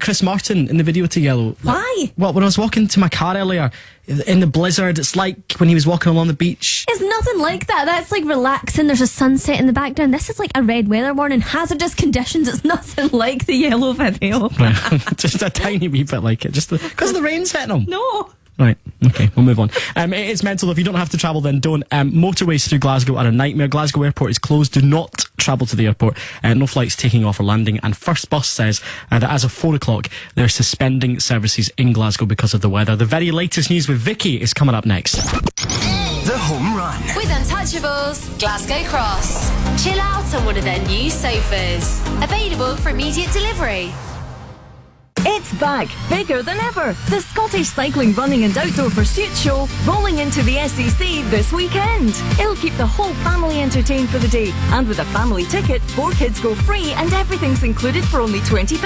Chris Martin in the video to Yellow. Why? Well, when I was walking to my car earlier, in the blizzard, it's like when he was walking along the beach. It's nothing like that. That's like relaxing. There's a sunset in the background. This is like a red weather warning. Hazardous conditions. It's nothing like the Yellow video. Just a tiny wee bit like it. Just because the rain's hitting him. No. Right, okay, we'll move on. It's mental. If you don't have to travel, then don't. Motorways through Glasgow are a nightmare. Glasgow Airport is closed. Do not travel to the airport. No flights taking off or landing. And First Bus says that as of 4 o'clock, they're suspending services in Glasgow because of the weather. The very latest news with Vicky is coming up next. The Home Run. With Untouchables, Glasgow Cross. Chill out on one of their new sofas. Available for immediate delivery. It's back, bigger than ever. The Scottish Cycling Running and Outdoor Pursuit Show rolling into the SEC this weekend. It'll keep the whole family entertained for the day. And with a family ticket, 4 kids go free and everything's included for only £20.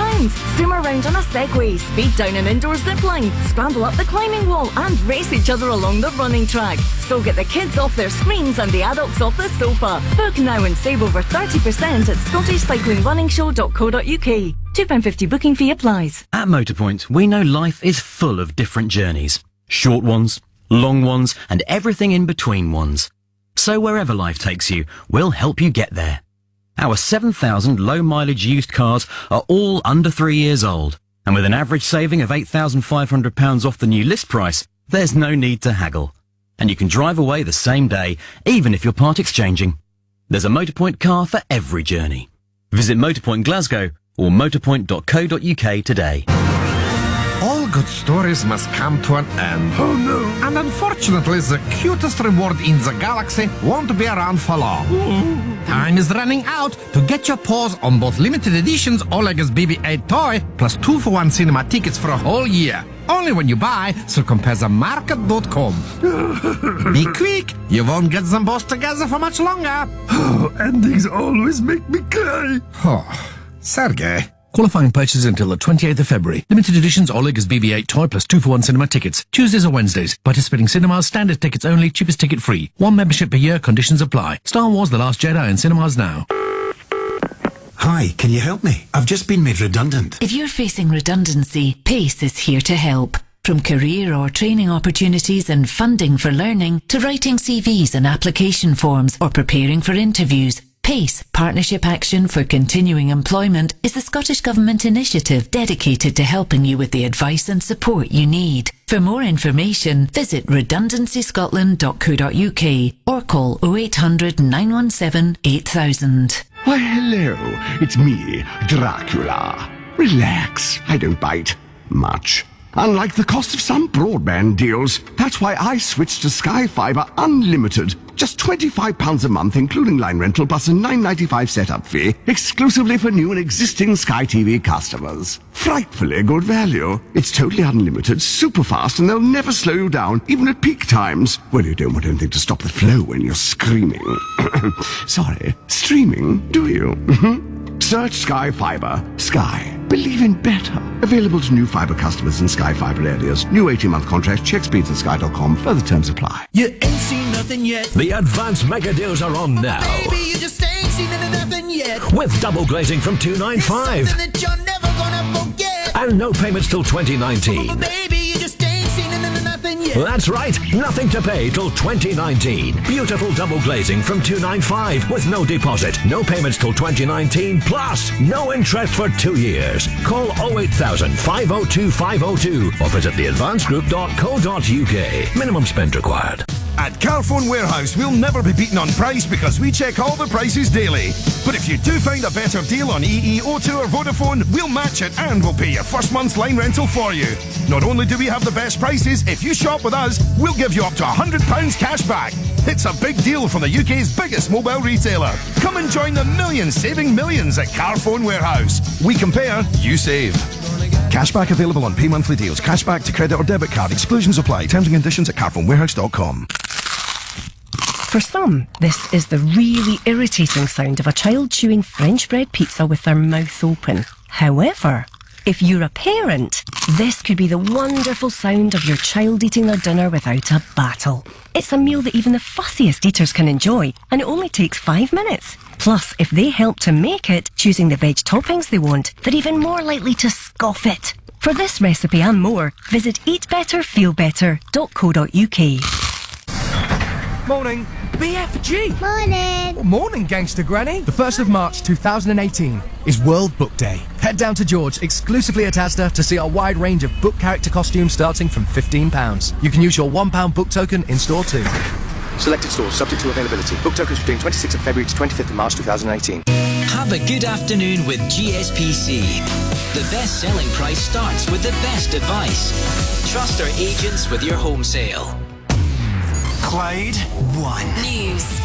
Zoom around on a Segway, speed down an indoor zipline, scramble up the climbing wall and race each other along the running track. So get the kids off their screens and the adults off the sofa. Book now and save over 30% at scottishcyclingrunningshow.co.uk. £2.50 booking fee applies. At Motorpoint, we know life is full of different journeys. Short ones, long ones, and everything in between ones. So wherever life takes you, we'll help you get there. Our 7,000 low-mileage used cars are all under 3 years old. And with an average saving of £8,500 off the new list price, there's no need to haggle. And you can drive away the same day, even if you're part exchanging. There's a Motorpoint car for every journey. Visit Motorpoint Glasgow or motorpoint.co.uk today. All good stories must come to an end. Oh no. And unfortunately, the cutest reward in the galaxy won't be around for long. Time is running out to get your paws on both limited editions Oleg's BB-8 toy plus 2-for-1 cinema tickets for a whole year. Only when you buy through comparethemarket.com. Be quick, you won't get them both together for much longer. Endings always make me cry. Oh, Sergey. Qualifying purchases until the 28th of February. Limited editions Oleg is BB-8 toy plus 2-for-1 cinema tickets. Tuesdays or Wednesdays. Participating cinemas, standard tickets only, cheapest ticket free. 1 membership per year, conditions apply. Star Wars The Last Jedi in cinemas now. Hi, can you help me? I've just been made redundant. If you're facing redundancy, PACE is here to help. From career or training opportunities and funding for learning to writing CVs and application forms or preparing for interviews, PACE, Partnership Action for Continuing Employment, is the Scottish Government initiative dedicated to helping you with the advice and support you need. For more information, visit redundancyscotland.co.uk or call 0800 917 8000. Why, hello. It's me, Dracula. Relax. I don't bite. Much. Unlike the cost of some broadband deals. That's why I switched to Sky Fibre Unlimited. Just £25 a month, including line rental, plus a $9.95 setup fee, exclusively for new and existing Sky TV customers. Frightfully good value. It's totally unlimited, super fast, and they'll never slow you down, even at peak times. Well, you don't want anything to stop the flow when you're screaming. Sorry, streaming, do you? Search Sky Fibre. Sky. Believe in better. Available to new fibre customers in Sky Fibre areas. New 18-month contract. Check speeds at sky.com. Further terms apply. You ain't seen nothing yet. The advanced mega deals are on now. Baby, you just ain't seen nothing yet. With double glazing from $295. It's something that you're never gonna forget. And no payments till 2019. Baby, you just ain't seen nothing yet. That's right. Nothing to pay till 2019. Beautiful double glazing from $295 with no deposit. No payments till 2019. Plus, no interest for 2 years. Call 08000 502 502 or visit theadvancedgroup.co.uk. Minimum spend required. At Carphone Warehouse, we'll never be beaten on price because we check all the prices daily. But if you do find a better deal on EE, O2 or Vodafone, we'll match it and we'll pay your first month's line rental for you. Not only do we have the best prices, if you shop with us, we'll give you up to £100 cash back. It's a big deal from the UK's biggest mobile retailer. Come and join the millions saving millions at Carphone Warehouse. We compare, you save. Cashback available on pay monthly deals. Cashback to credit or debit card. Exclusions apply. Terms and conditions at carphonewarehouse.com. For some, this is the really irritating sound of a child chewing French bread pizza with their mouth open. However, If you're a parent, this could be the wonderful sound of your child eating their dinner without a battle. It's a meal that even the fussiest eaters can enjoy, and it only takes 5 minutes. Plus, if they help to make it, choosing the veg toppings they want, they're even more likely to scoff it. For this recipe and more, visit eatbetterfeelbetter.co.uk. Morning. BFG. Morning. Well, morning, Gangster Granny. The 1st of March 2018 is World Book Day. Head down to George, exclusively at Asda, to see our wide range of book character costumes starting from £15. You can use your £1 book token in store too. Selected stores, subject to availability. Book tokens between 26th of February to 25th of March 2018. Have a good afternoon with GSPC. The best selling price starts with the best advice. Trust our agents with your home sale. Clyde 1. News.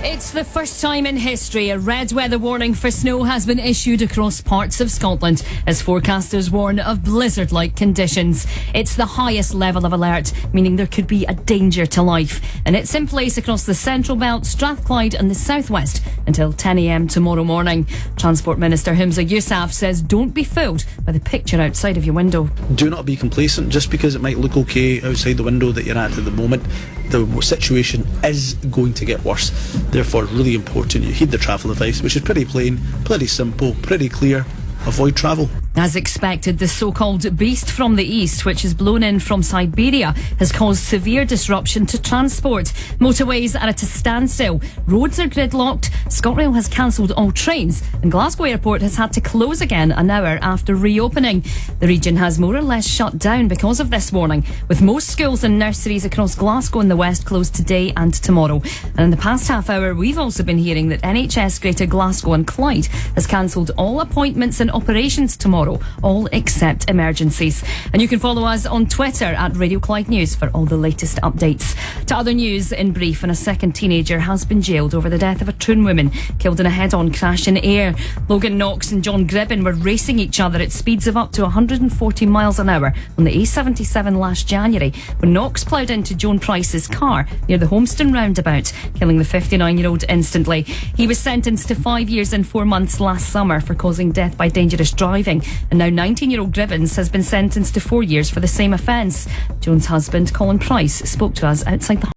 It's the first time in history a red weather warning for snow has been issued across parts of Scotland as forecasters warn of blizzard-like conditions. It's the highest level of alert, meaning there could be a danger to life. And it's in place across the Central Belt, Strathclyde and the southwest until 10 a.m. tomorrow morning. Transport Minister Humza Yousaf says don't be fooled by the picture outside of your window. Do not be complacent just because it might look okay outside the window that you're at the moment. The situation is going to get worse. Therefore, really important you heed the travel advice, which is pretty plain, pretty simple, pretty clear. Avoid travel. As expected, the so-called beast from the east, which has blown in from Siberia, has caused severe disruption to transport. Motorways are at a standstill. Roads are gridlocked. ScotRail has cancelled all trains. And Glasgow Airport has had to close again an hour after reopening. The region has more or less shut down because of this warning, with most schools and nurseries across Glasgow and the west closed today and tomorrow. And in the past half hour, we've also been hearing that NHS Greater Glasgow and Clyde has cancelled all appointments and operations tomorrow, all except emergencies. And you can follow us on Twitter at Radio Clyde News for all the latest updates. To other news in brief, and a second teenager has been jailed over the death of a Troon woman killed in a head-on crash in Ayr. Logan Knox and John Gribbin were racing each other at speeds of up to 140 miles an hour on the A77 last January when Knox ploughed into Joan Price's car near the Homeston roundabout, killing the 59-year-old instantly. He was sentenced to 5 years and 4 months last summer for causing death by dangerous driving, and now 19-year-old Gribbins has been sentenced to 4 years for the same offence. Joan's husband, Colin Price, spoke to us outside the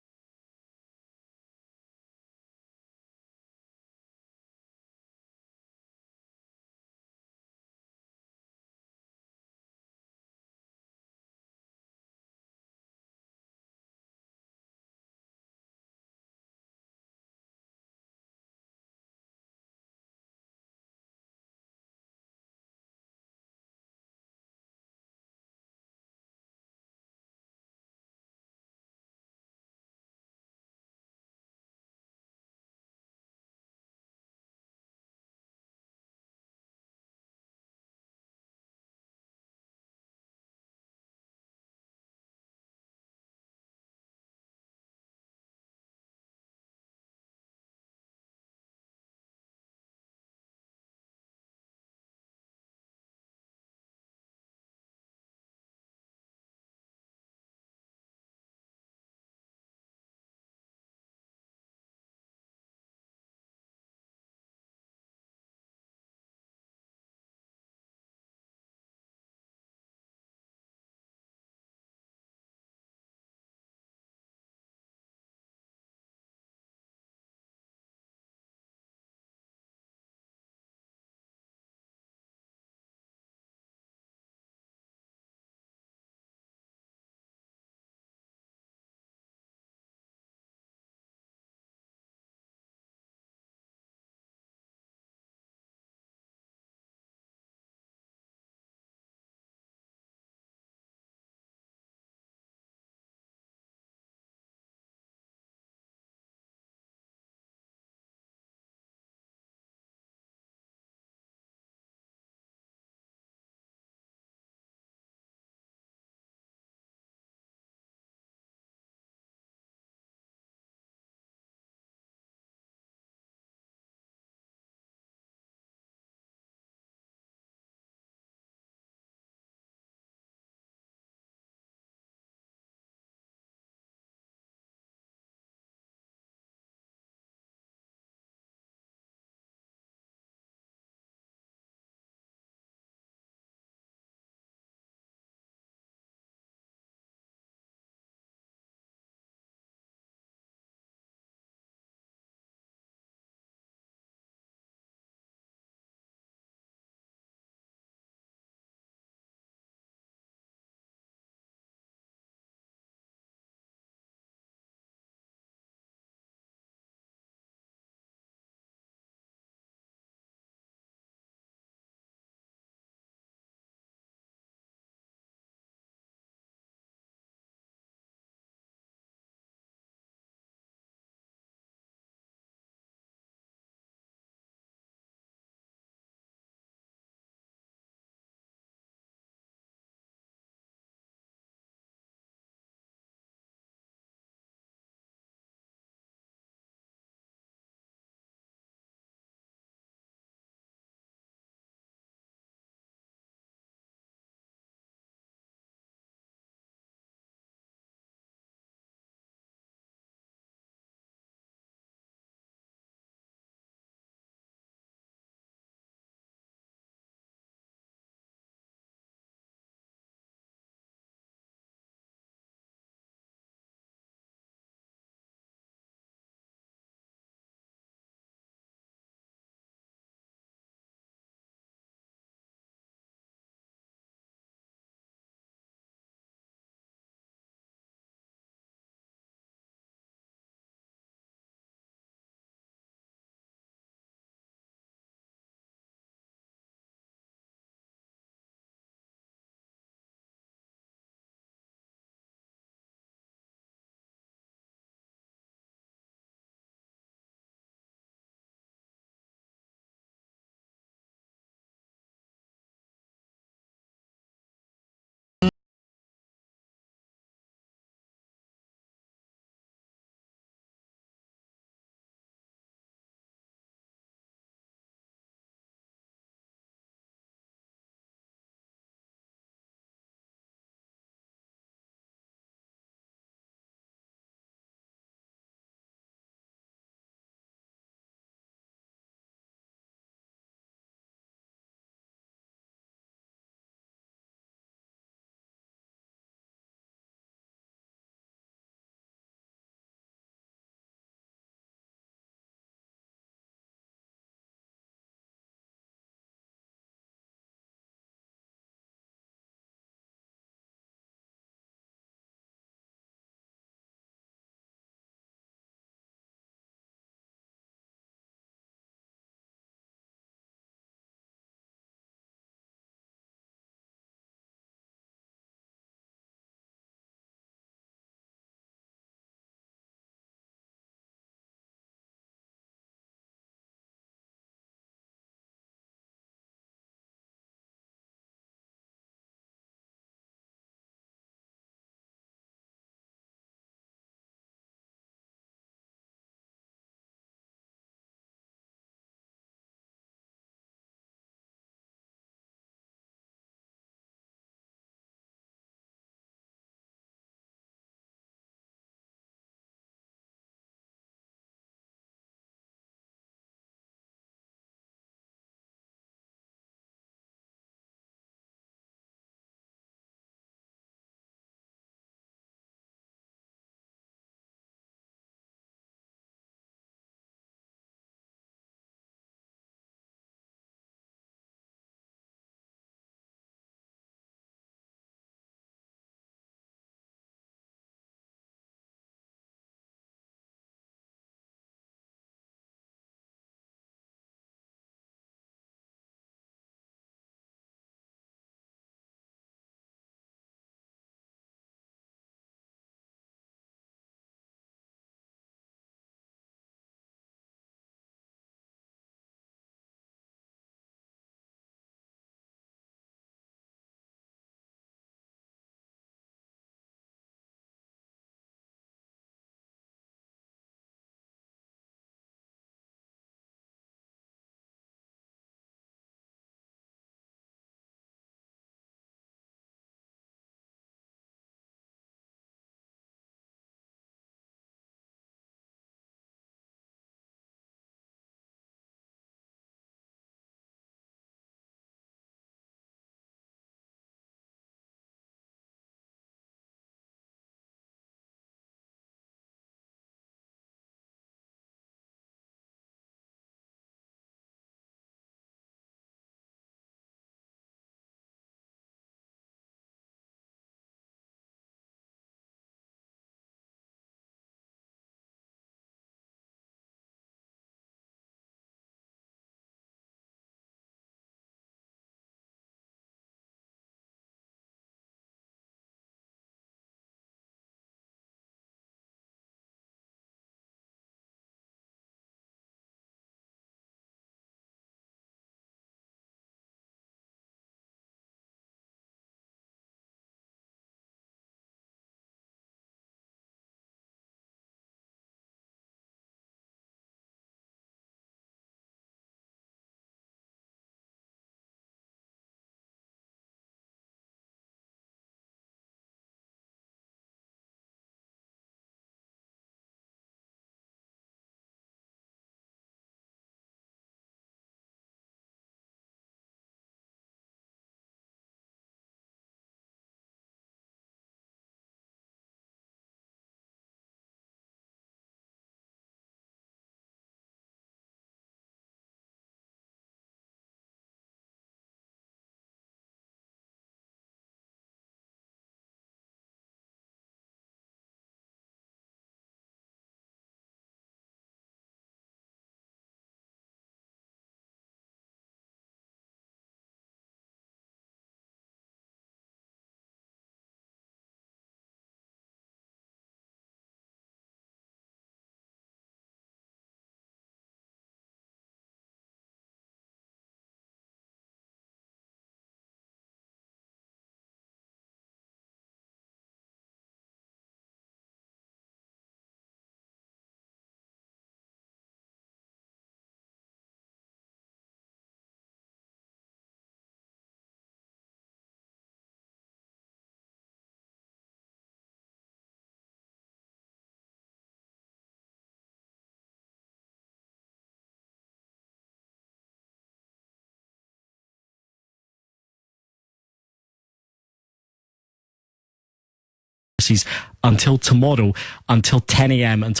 courses until tomorrow, until 10 a.m. until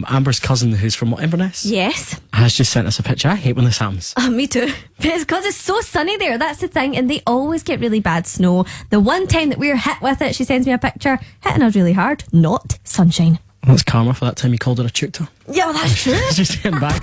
Amber's cousin, who's from what, Inverness? Yes. Has just sent us a picture. I hate when this happens. Me too. But it's because it's so sunny there. That's the thing. And they always get really bad snow. The one time that we were hit with it, she sends me a picture, hitting us really hard. Not sunshine. That's karma for that time you called her a chukta. Yeah, well, that's true. Just getting back.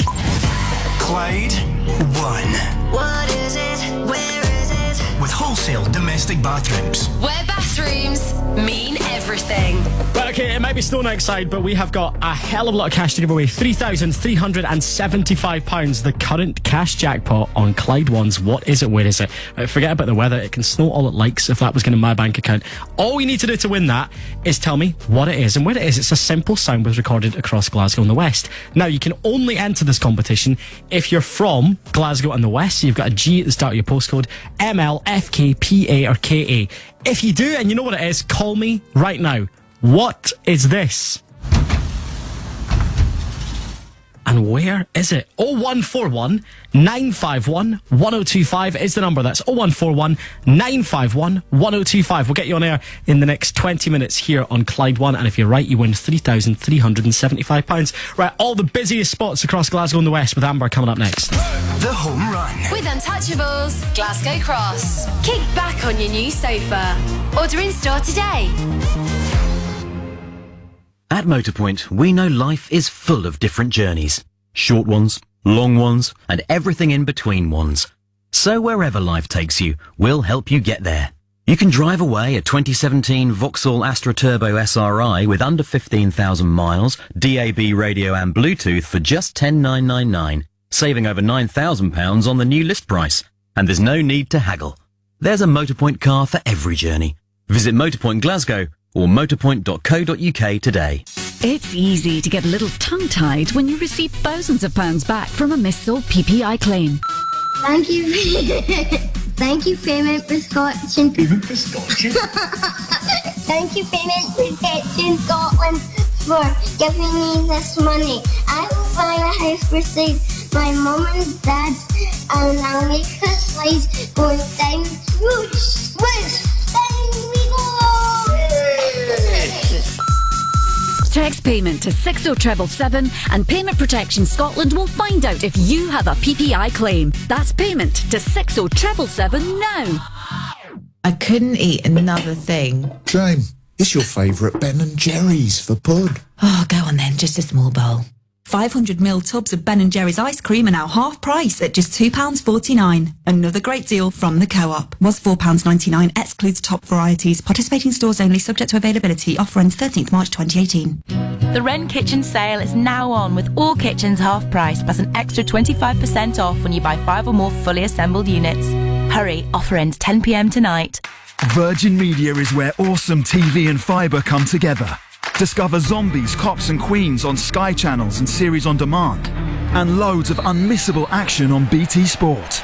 Clyde 1. What is it? Where is it? With wholesale domestic bathrooms. Where bathrooms mean everything. Well, okay, it might be snowing outside, but we have got a hell of a lot of cash to give away. £3,375, the current cash jackpot on Clyde One's What Is It, Where Is It? Forget about the weather. It can snow all it likes if that was going to my bank account. All you need to do to win that is tell me what it is and where it is. It's a simple sound was recorded across Glasgow and the West. Now, you can only enter this competition if you're from Glasgow and the West. So you've got a G at the start of your postcode, ML, FK, PA or KA. If you do and you know what it is, call me right now. What is this? And where is it? 0141 951 1025 is the number. That's 0141 951 1025. We'll get you on air in the next 20 minutes here on Clyde One. And if you're right, you win £3,375. Right, all the busiest spots across Glasgow and the West with Amber coming up next. The Home Run. With Untouchables, Glasgow Cross. Kick back on your new sofa. Order in store today. At Motorpoint, we know life is full of different journeys. Short ones, long ones, and everything in between ones. So wherever life takes you, we'll help you get there. You can drive away a 2017 Vauxhall Astra Turbo SRI with under 15,000 miles, DAB radio and Bluetooth for just $10,999, saving over £9,000 on the new list price. And there's no need to haggle. There's a Motorpoint car for every journey. Visit Motorpoint Glasgow or motorpoint.co.uk today. It's easy to get a little tongue-tied when you receive thousands of pounds back from a missold PPI claim. Thank you. Thank you, Payment for Scotland. Payment for Scotland? Thank you, Payment Protection Scotland, for giving me this money. I will buy a house for safe my mum and dad, and I'll make the slides going down. Swoosh, swoosh, down we go! Text payment to 60777 and Payment Protection Scotland will find out if you have a PPI claim. That's payment to 60777 now. I couldn't eat another thing. Shame. It's your favourite Ben & Jerry's for pud. Oh, go on then, just a small bowl. 500ml tubs of Ben & Jerry's ice cream are now half price at just £2.49. Another great deal from the Co-op. Was £4.99, excludes top varieties. Participating stores only, subject to availability. Offer ends 13th March 2018. The Wren Kitchen sale is now on with all kitchens half price plus an extra 25% off when you buy 5 or more fully assembled units. Hurry, offer ends 10 p.m. tonight. Virgin Media is where awesome TV and fibre come together. Discover Zombies, Cops and Queens on Sky Channels and Series on Demand. And loads of unmissable action on BT Sport.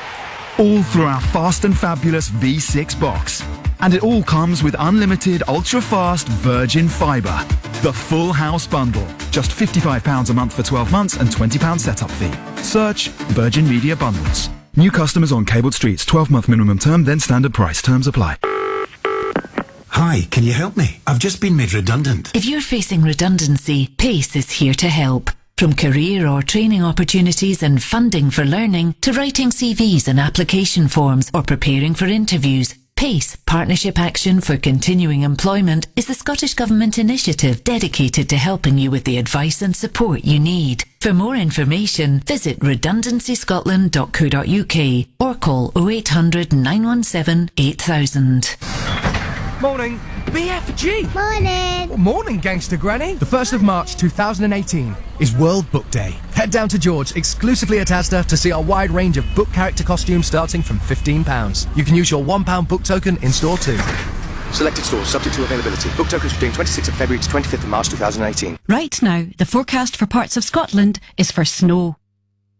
All through our fast and fabulous V6 box. And it all comes with unlimited ultra-fast Virgin Fibre. The full house bundle. Just £55 a month for 12 months and £20 setup fee. Search Virgin Media Bundles. New customers on cabled streets. 12-month minimum term, then standard price. Terms apply. Hi, can you help me? I've just been made redundant. If you're facing redundancy, PACE is here to help. From career or training opportunities and funding for learning to writing CVs and application forms or preparing for interviews, PACE, Partnership Action for Continuing Employment, is the Scottish Government initiative dedicated to helping you with the advice and support you need. For more information, visit redundancyscotland.co.uk or call 0800 917 8000. Morning, BFG. Morning. Morning, Gangster Granny. The 1st of March 2018 is World Book Day. Head down to George, exclusively at Asda, to see our wide range of book character costumes starting from £15. You can use your £1 book token in store too. Selected stores subject to availability. Book tokens between 26th of February to 25th of March 2018. Right now, the forecast for parts of Scotland is for snow,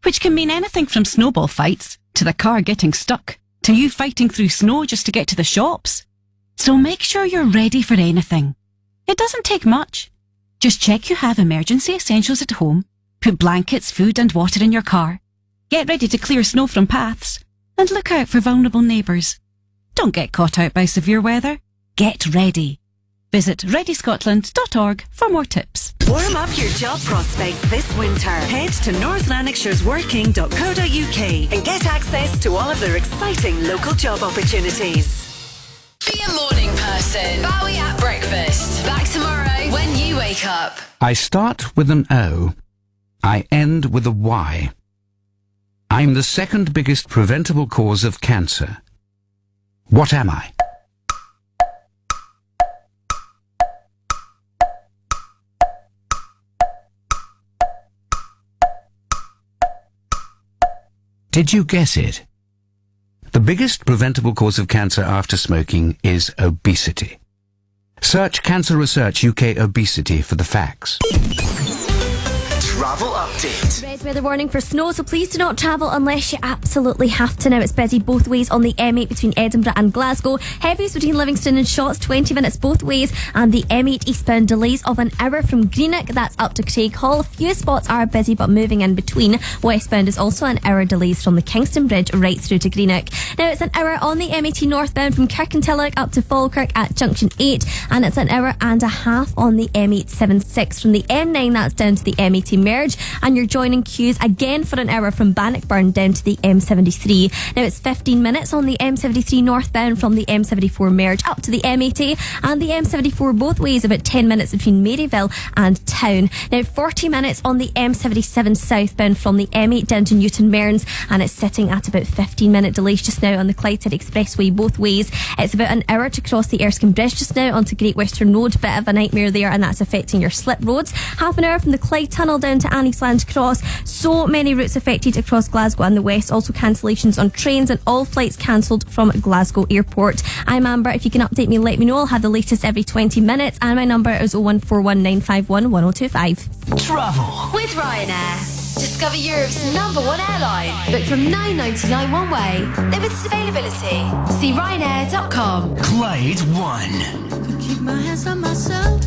which can mean anything from snowball fights to the car getting stuck to you fighting through snow just to get to the shops. So make sure you're ready for anything. It doesn't take much. Just check you have emergency essentials at home, put blankets, food and water in your car, get ready to clear snow from paths, and look out for vulnerable neighbours. Don't get caught out by severe weather. Get ready. Visit readyscotland.org for more tips. Warm up your job prospects this winter. Head to North Lanarkshire's working.co.uk and get access to all of their exciting local job opportunities. Be a morning person. Bowie at breakfast. Back tomorrow when you wake up. I start with an O. I end with a Y. I'm the second biggest preventable cause of cancer. What am I? Did you guess it? The biggest preventable cause of cancer after smoking is obesity. Search Cancer Research UK Obesity for the facts. Travel update. Red weather warning for snow, so please do not travel unless you absolutely have to. Now it's busy both ways on the M8 between Edinburgh and Glasgow. Heavies between Livingston and Shotts, 20 minutes both ways. And the M8 eastbound delays of an hour from Greenock, that's up to Craighall. Few spots are busy but moving in between. Westbound is also an hour delays from the Kingston Bridge right through to Greenock. Now it's an hour on the M80 northbound from Kirkintilloch up to Falkirk at junction 8. And it's an hour and a half on the M876 from the M9, that's down to the M80 merge, and you're joining queues again for an hour from Bannockburn down to the M73. Now it's 15 minutes on the M73 northbound from the M74 merge up to the M80, and the M74 both ways about 10 minutes between Maryville and Town. Now 40 minutes on the M77 southbound from the M8 down to Newton Mearns, and it's sitting at about 15-minute delays just now on the Clydeside Expressway both ways. It's about an hour to cross the Erskine Bridge just now onto Great Western Road. Bit of a nightmare there, and that's affecting your slip roads. Half an hour from the Clyde Tunnel down to Anniesland Cross. So many routes affected across Glasgow and the west. Also cancellations on trains and all flights cancelled from Glasgow Airport. I'm Amber. If you can update me, let me know. I'll have the latest every 20 minutes, and my number is 01419511025. Travel with Ryanair. Discover Europe's #1 airline. Book from £9.99 one way. Limited availability. See Ryanair.com. Clyde 1. Keep my hands on myself.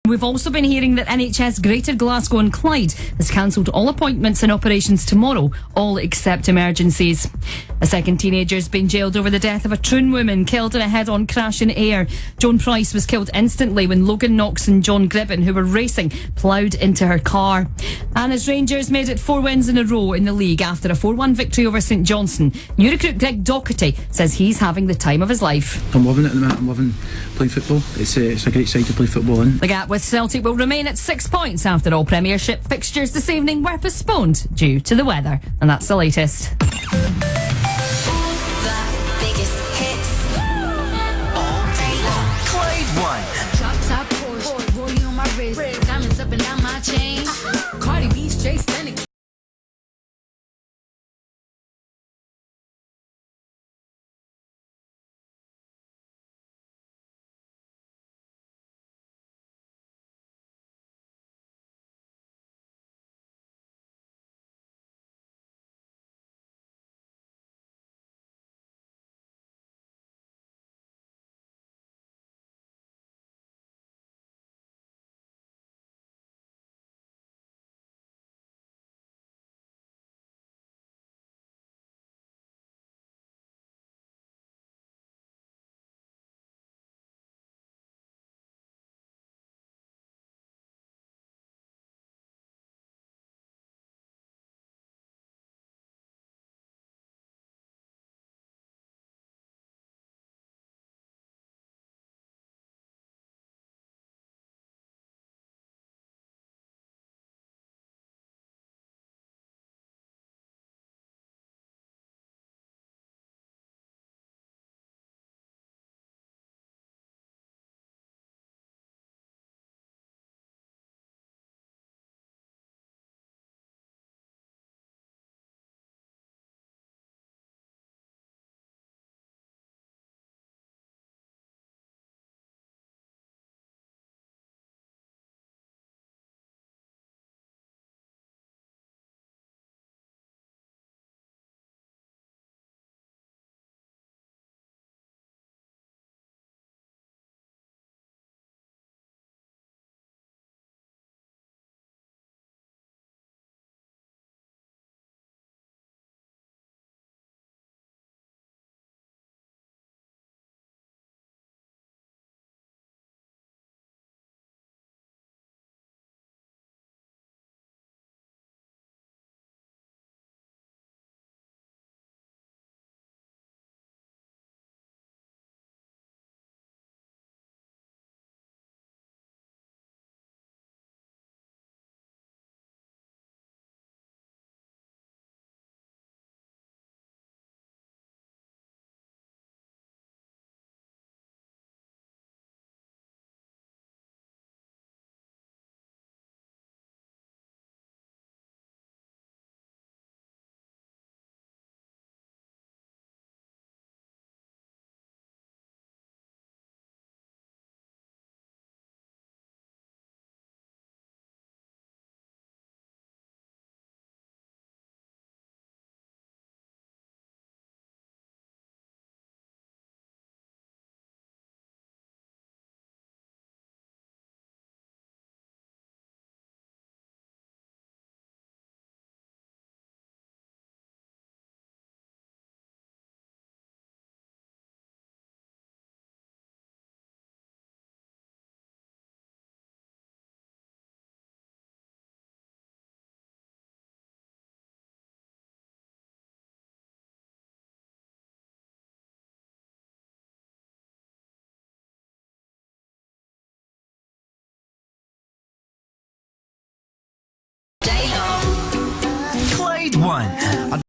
We've also been hearing that NHS Greater Glasgow and Clyde has cancelled all appointments and operations tomorrow, all except emergencies. A second teenager's been jailed over the death of a Troon woman killed in a head-on crash in Ayr. Joan Price was killed instantly when Logan Knox and John Gribben, who were racing, ploughed into her car. And as Rangers made it 4 wins in a row in the league after a 4-1 victory over St Johnstone, new recruit Greg Docherty says he's having the time of his life. I'm loving it at the minute. I'm loving playing football. It's a great side to play football in. The gap with Celtic will remain at 6 points after all Premiership fixtures this evening were postponed due to the weather. And that's the latest. Top Porsche, rollie on my wrist, diamonds up and down my chain. Cardi B straight stunning. Clyde One.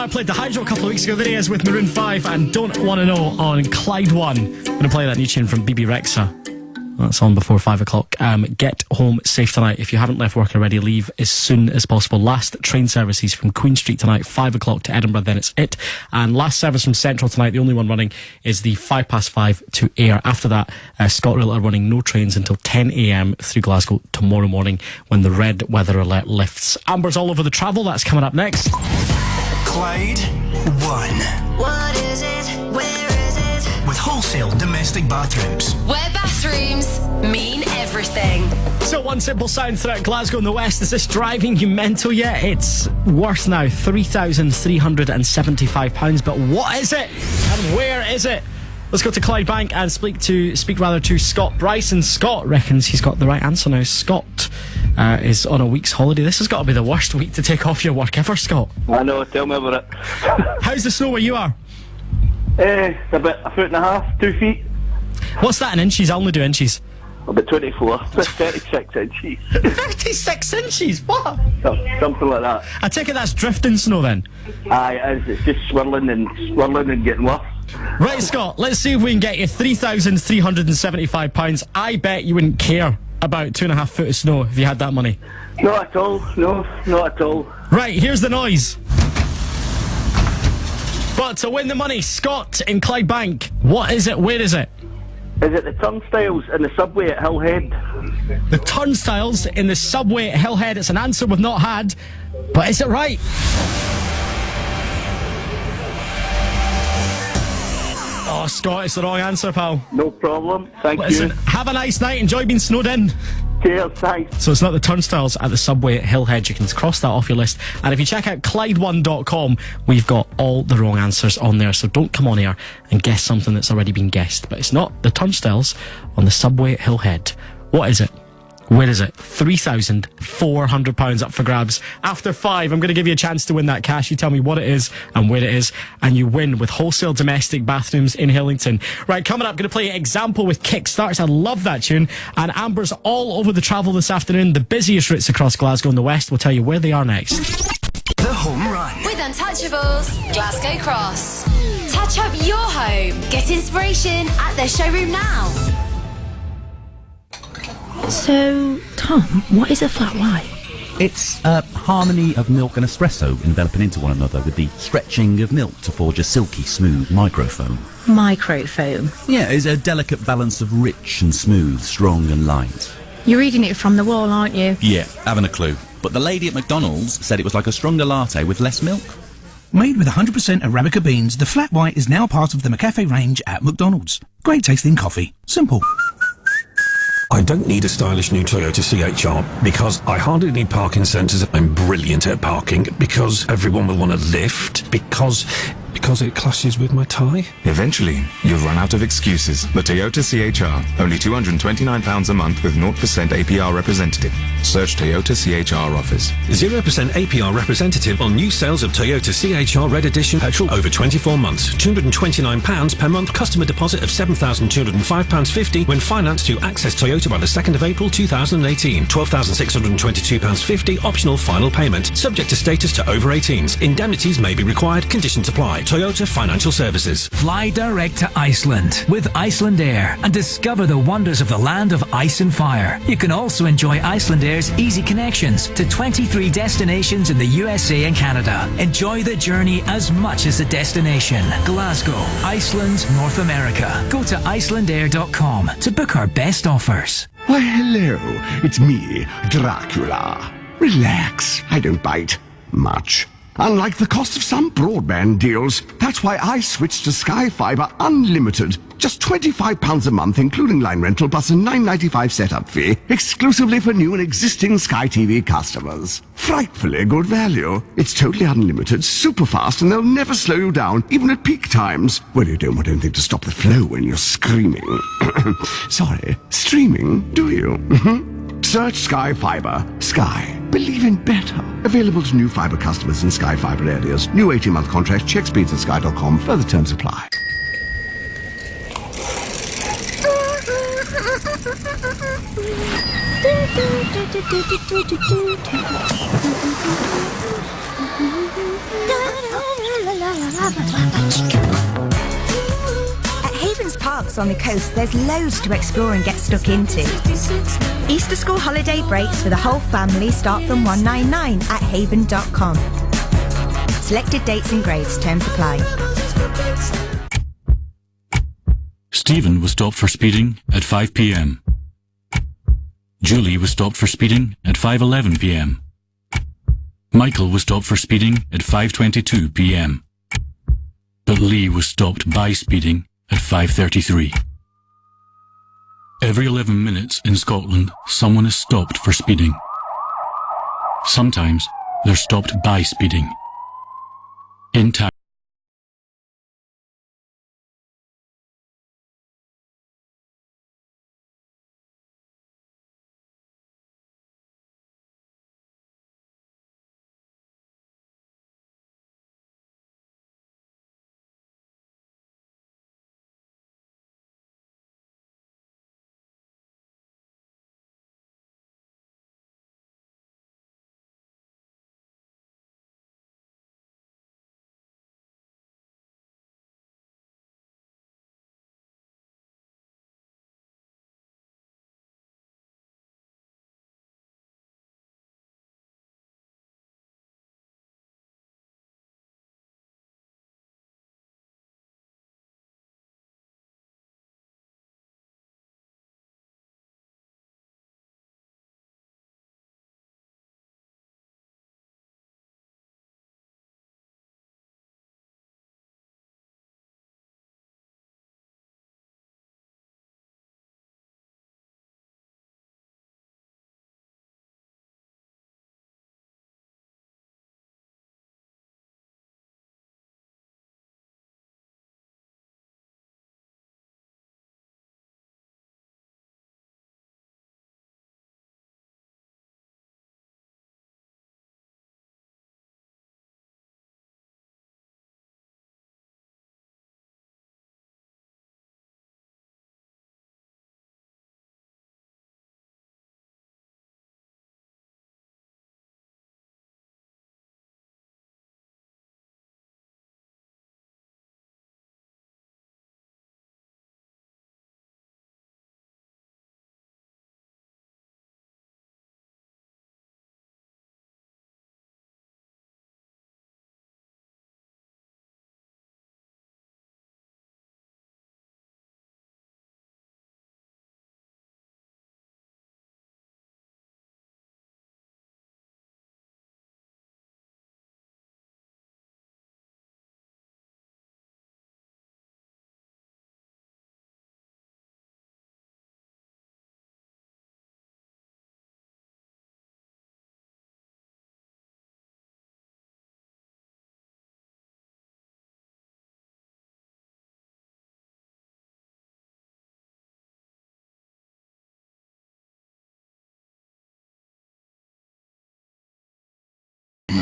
Matt played the Hydro a couple of weeks ago. There he is with Maroon 5 and Don't Wanna Know on Clyde One. I'm going to play that new tune from BB Rexa. That's on before 5 o'clock. Get home safe tonight. If you haven't left work already, leave as soon as possible. Last train services from Queen Street tonight, 5 o'clock to Edinburgh, then it's it. And last service from Central tonight, the only one running, is the 5:05 to Ayr. After that, ScotRail are running no trains until 10 a.m. through Glasgow tomorrow morning when the red weather alert lifts. Amber's all over the travel. That's coming up next. Clyde One. What is it? Where is it? With wholesale domestic bathrooms. Where bathrooms mean everything. So one simple sound throughout Glasgow and the West. Is this driving you mental yet? It's worth now £3,375. But what is it? And where is it? Let's go to Clydebank and speak to Scott Bryson. Scott reckons he's got the right answer now. Scott is on a week's holiday. This has got to be the worst week to take off your work ever, Scott. I know, tell me about it. How's the snow where you are? It's about 1.5 feet, 2 feet. What's that in inches? I only do inches. About 24, 36 inches. 36 inches? What? Something like that. I take it that's drifting snow then? Aye, it is. It's just swirling and getting worse. Right, Scott, let's see if we can get you £3,375. I bet you wouldn't care about 2.5 foot of snow if you had that money. Not at all. No, not at all. Right, here's the noise. But to win the money, Scott in Clydebank, what is it? Where is it? Is it the turnstiles in the subway at Hillhead? The turnstiles in the subway at Hillhead. It's an answer we've not had, but is it right? Oh, Scott, it's the wrong answer, pal. No problem. Thank Listen, you. have a nice night. Enjoy being snowed in. Cheers, thanks. So it's not the turnstiles at the subway at Hillhead. You can cross that off your list. And if you check out Clyde1.com, we've got all the wrong answers on there. So don't come on here and guess something that's already been guessed. But it's not the turnstiles on the subway at Hillhead. What is it? Where is it? £3,400 up for grabs. After 5, I'm going to give you a chance to win that cash. You tell me what it is and where it is, and you win with wholesale domestic bathrooms in Hillington. Right, coming up, going to play Example with Kickstarts. I love that tune. And Amber's all over the travel this afternoon. The busiest routes across Glasgow and the West. We'll tell you where they are next. The Home Run. With Untouchables, Glasgow Cross. Touch up your home. Get inspiration at their showroom now. So, Tom, what is a flat white? It's a harmony of milk and espresso enveloping into one another with the stretching of milk to forge a silky, smooth microfoam. Microfoam? Yeah, it's a delicate balance of rich and smooth, strong and light. You're reading it from the wall, aren't you? Yeah, haven't a clue. But the lady at McDonald's said it was like a stronger latte with less milk. Made with 100% Arabica beans, the flat white is now part of the McCafe range at McDonald's. Great tasting coffee. Simple. I don't need a stylish new Toyota CHR because I hardly need parking sensors. I'm brilliant at parking because everyone will want to lift because it clashes with my tie. Eventually, you'll run out of excuses. The Toyota CHR, only £229 a month with 0% APR representative. Search Toyota CHR offers. 0% APR representative on new sales of Toyota CHR Red Edition petrol over 24 months. £229 per month. Customer deposit of £7,205.50 when financed to Access Toyota by the 2nd of April 2018. £12,622.50 optional final payment. Subject to status to over 18s. Indemnities may be required. Conditions apply. Toyota Financial Services. Fly direct to Iceland with Icelandair and discover the wonders of the land of ice and fire. You can also enjoy Icelandair's easy connections to 23 destinations in the USA and Canada. Enjoy the journey as much as the destination. Glasgow, Iceland, North America. Go to Icelandair.com to book our best offers. Why, hello. It's me, Dracula. Relax. I don't bite much. Unlike the cost of some broadband deals, that's why I switched to Sky Fibre Unlimited. Just £25 a month, including line rental, plus a $9.95 setup fee, exclusively for new and existing Sky TV customers. Frightfully good value. It's totally unlimited, super fast, and they'll never slow you down, even at peak times. Well, you don't want anything to stop the flow when you're screaming. Sorry, streaming, do you? Search Sky Fibre. Sky. Believe in better. Available to new fibre customers in Sky Fibre areas. New 18-month contract. Check speeds at sky.com. Further terms apply. At Havens Parks on the coast, there's loads to explore and get stuck into. Easter school holiday breaks for the whole family start from $199 at haven.com. Selected dates and grades, terms apply. Stephen was stopped for speeding at 5 p.m. Julie was stopped for speeding at 5:11 p.m. Michael was stopped for speeding at 5:22 p.m. But Lee was stopped by speeding at 5:33. Every 11 minutes in Scotland, someone is stopped for speeding. Sometimes they're stopped by speeding. In time.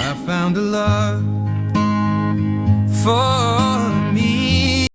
I found a love for me.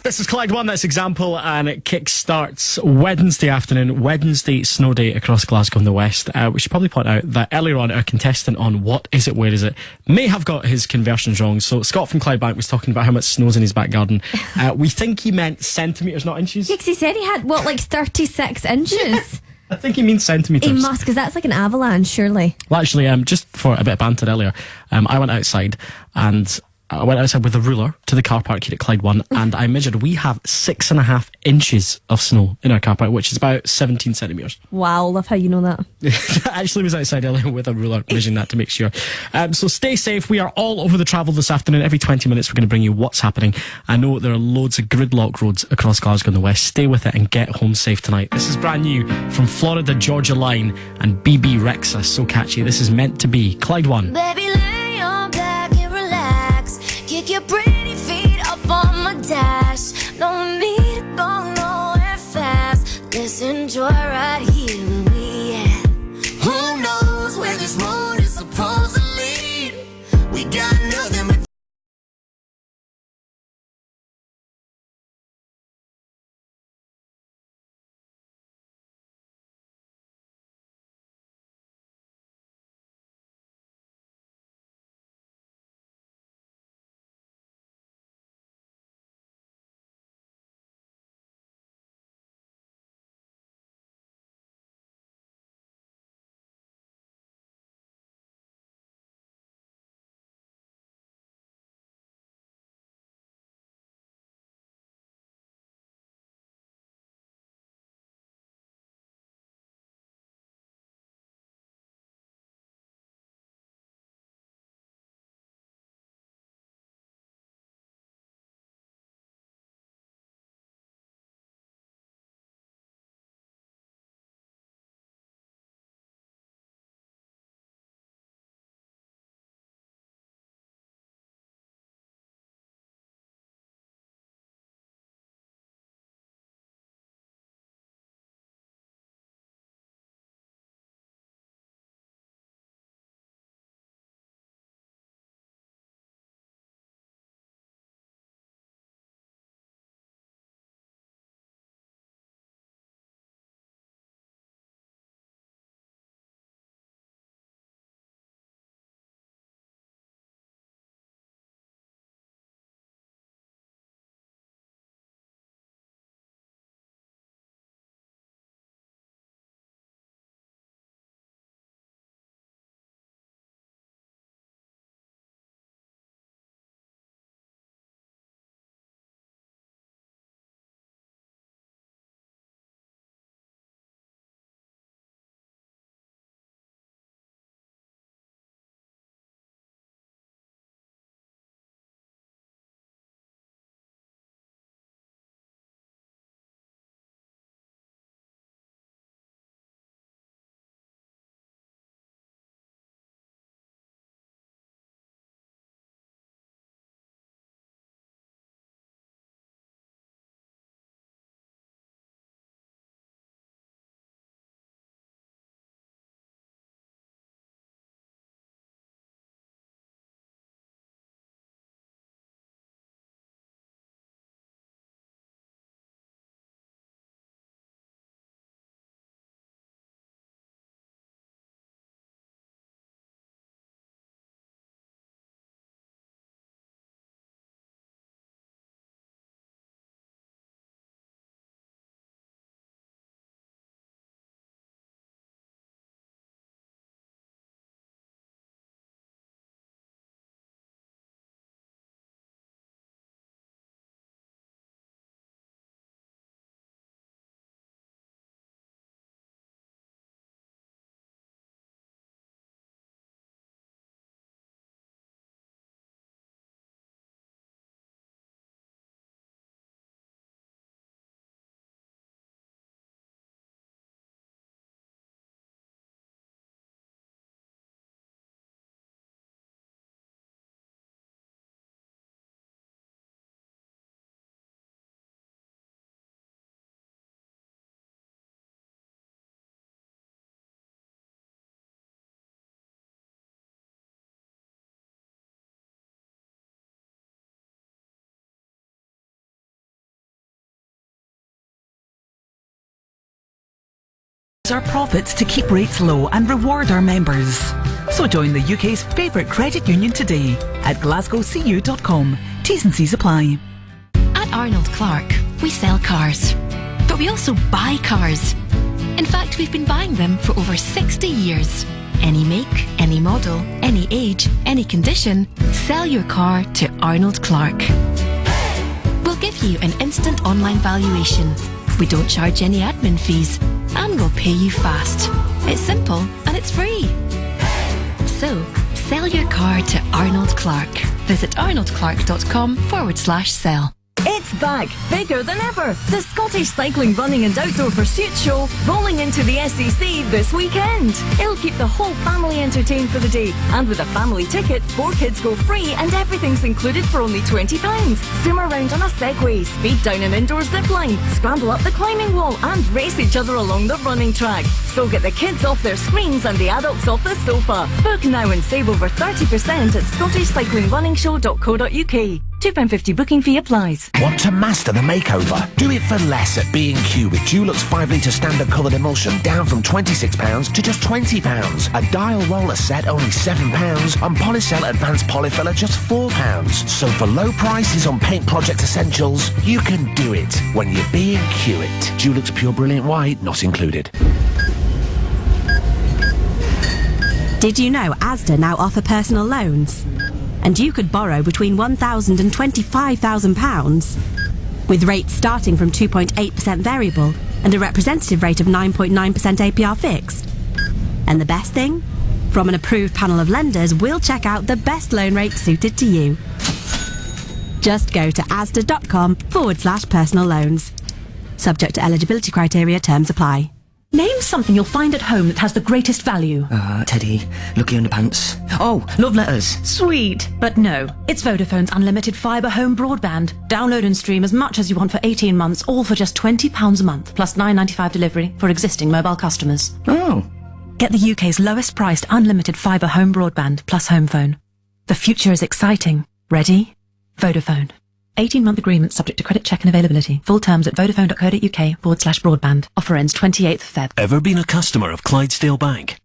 This is Clyde One, that's Example, and it kick-starts Wednesday afternoon, Wednesday snow day across Glasgow and the West. We should probably point out that earlier on, our contestant on What Is It, Where Is It, may have got his conversions wrong. So Scott from Clydebank was talking about how much snow's in his back garden. We think he meant centimetres, not inches. Yeah, 'cause he said he had, like 36 inches? I think he means centimetres. He must, because that's like an avalanche, surely. Well, actually, just for a bit of banter earlier, I went outside and I went outside with a ruler to the car park here at Clyde One, and I measured. We have 6.5 inches of snow in our car park, which is about 17 centimetres. Wow, love how you know that. I actually was outside earlier with a ruler measuring that to make sure. So stay safe. We are all over the travel this afternoon. Every 20 minutes, we're going to bring you what's happening. I know there are loads of gridlock roads across Glasgow and the West. Stay with it and get home safe tonight. This is brand new from Florida Georgia Line and BB Rexa. So catchy. This is Meant to Be. Clyde One. Baby, lay on back and relax. Kick your pretty feet up on my dash. No need to go nowhere fast. Let's enjoy right here with me, yeah. Who knows where this road is supposed to lead? We got nothing but our profits to keep rates low and reward our members. So join the UK's favourite credit union today at glasgowcu.com. T's and C's apply. At Arnold Clark, we sell cars, but we also buy cars. In fact, we've been buying them for over 60 years. Any make, any model, any age, any condition, sell your car to Arnold Clark. We'll give you an instant online valuation. We don't charge any admin fees, and we'll pay you fast. It's simple and it's free. So, sell your car to Arnold Clark. Visit arnoldclark.com/sell. It's back, bigger than ever. The Scottish Cycling, Running and Outdoor Pursuit Show rolling into the SEC this weekend. It'll keep the whole family entertained for the day. And with a family ticket, 4 kids go free and everything's included for only £20. Zoom around on a Segway, speed down an indoor zip line, scramble up the climbing wall and race each other along the running track. So get the kids off their screens and the adults off the sofa. Book now and save over 30% at scottishcyclingrunningshow.co.uk. £2.50 booking fee applies. Want to master the makeover? Do it for less at B&Q with Dulux 5 litre standard coloured emulsion down from £26 to just £20. A dial roller set only £7 and Polycell Advanced Polyfiller just £4. So for low prices on paint project essentials, you can do it when you B&Q it. Dulux Pure Brilliant White not included. Did you know Asda now offer personal loans? And you could borrow between £1,000 and £25,000 with rates starting from 2.8% variable and a representative rate of 9.9% APR fixed. And the best thing? From an approved panel of lenders, we'll check out the best loan rate suited to you. Just go to asda.com/personal loans. Subject to eligibility criteria, terms apply. Name something you'll find at home that has the greatest value. Teddy, Lucky Underpants. Oh, love letters. Sweet. But no, it's Vodafone's unlimited fibre home broadband. Download and stream as much as you want for 18 months, all for just £20 a month, plus £9.95 delivery for existing mobile customers. Oh. Get the UK's lowest priced unlimited fibre home broadband, plus home phone. The future is exciting. Ready? Vodafone. 18-month agreement subject to credit check and availability. Full terms at vodafone.co.uk/broadband. Offer ends 28th Feb. Ever been a customer of Clydesdale Bank?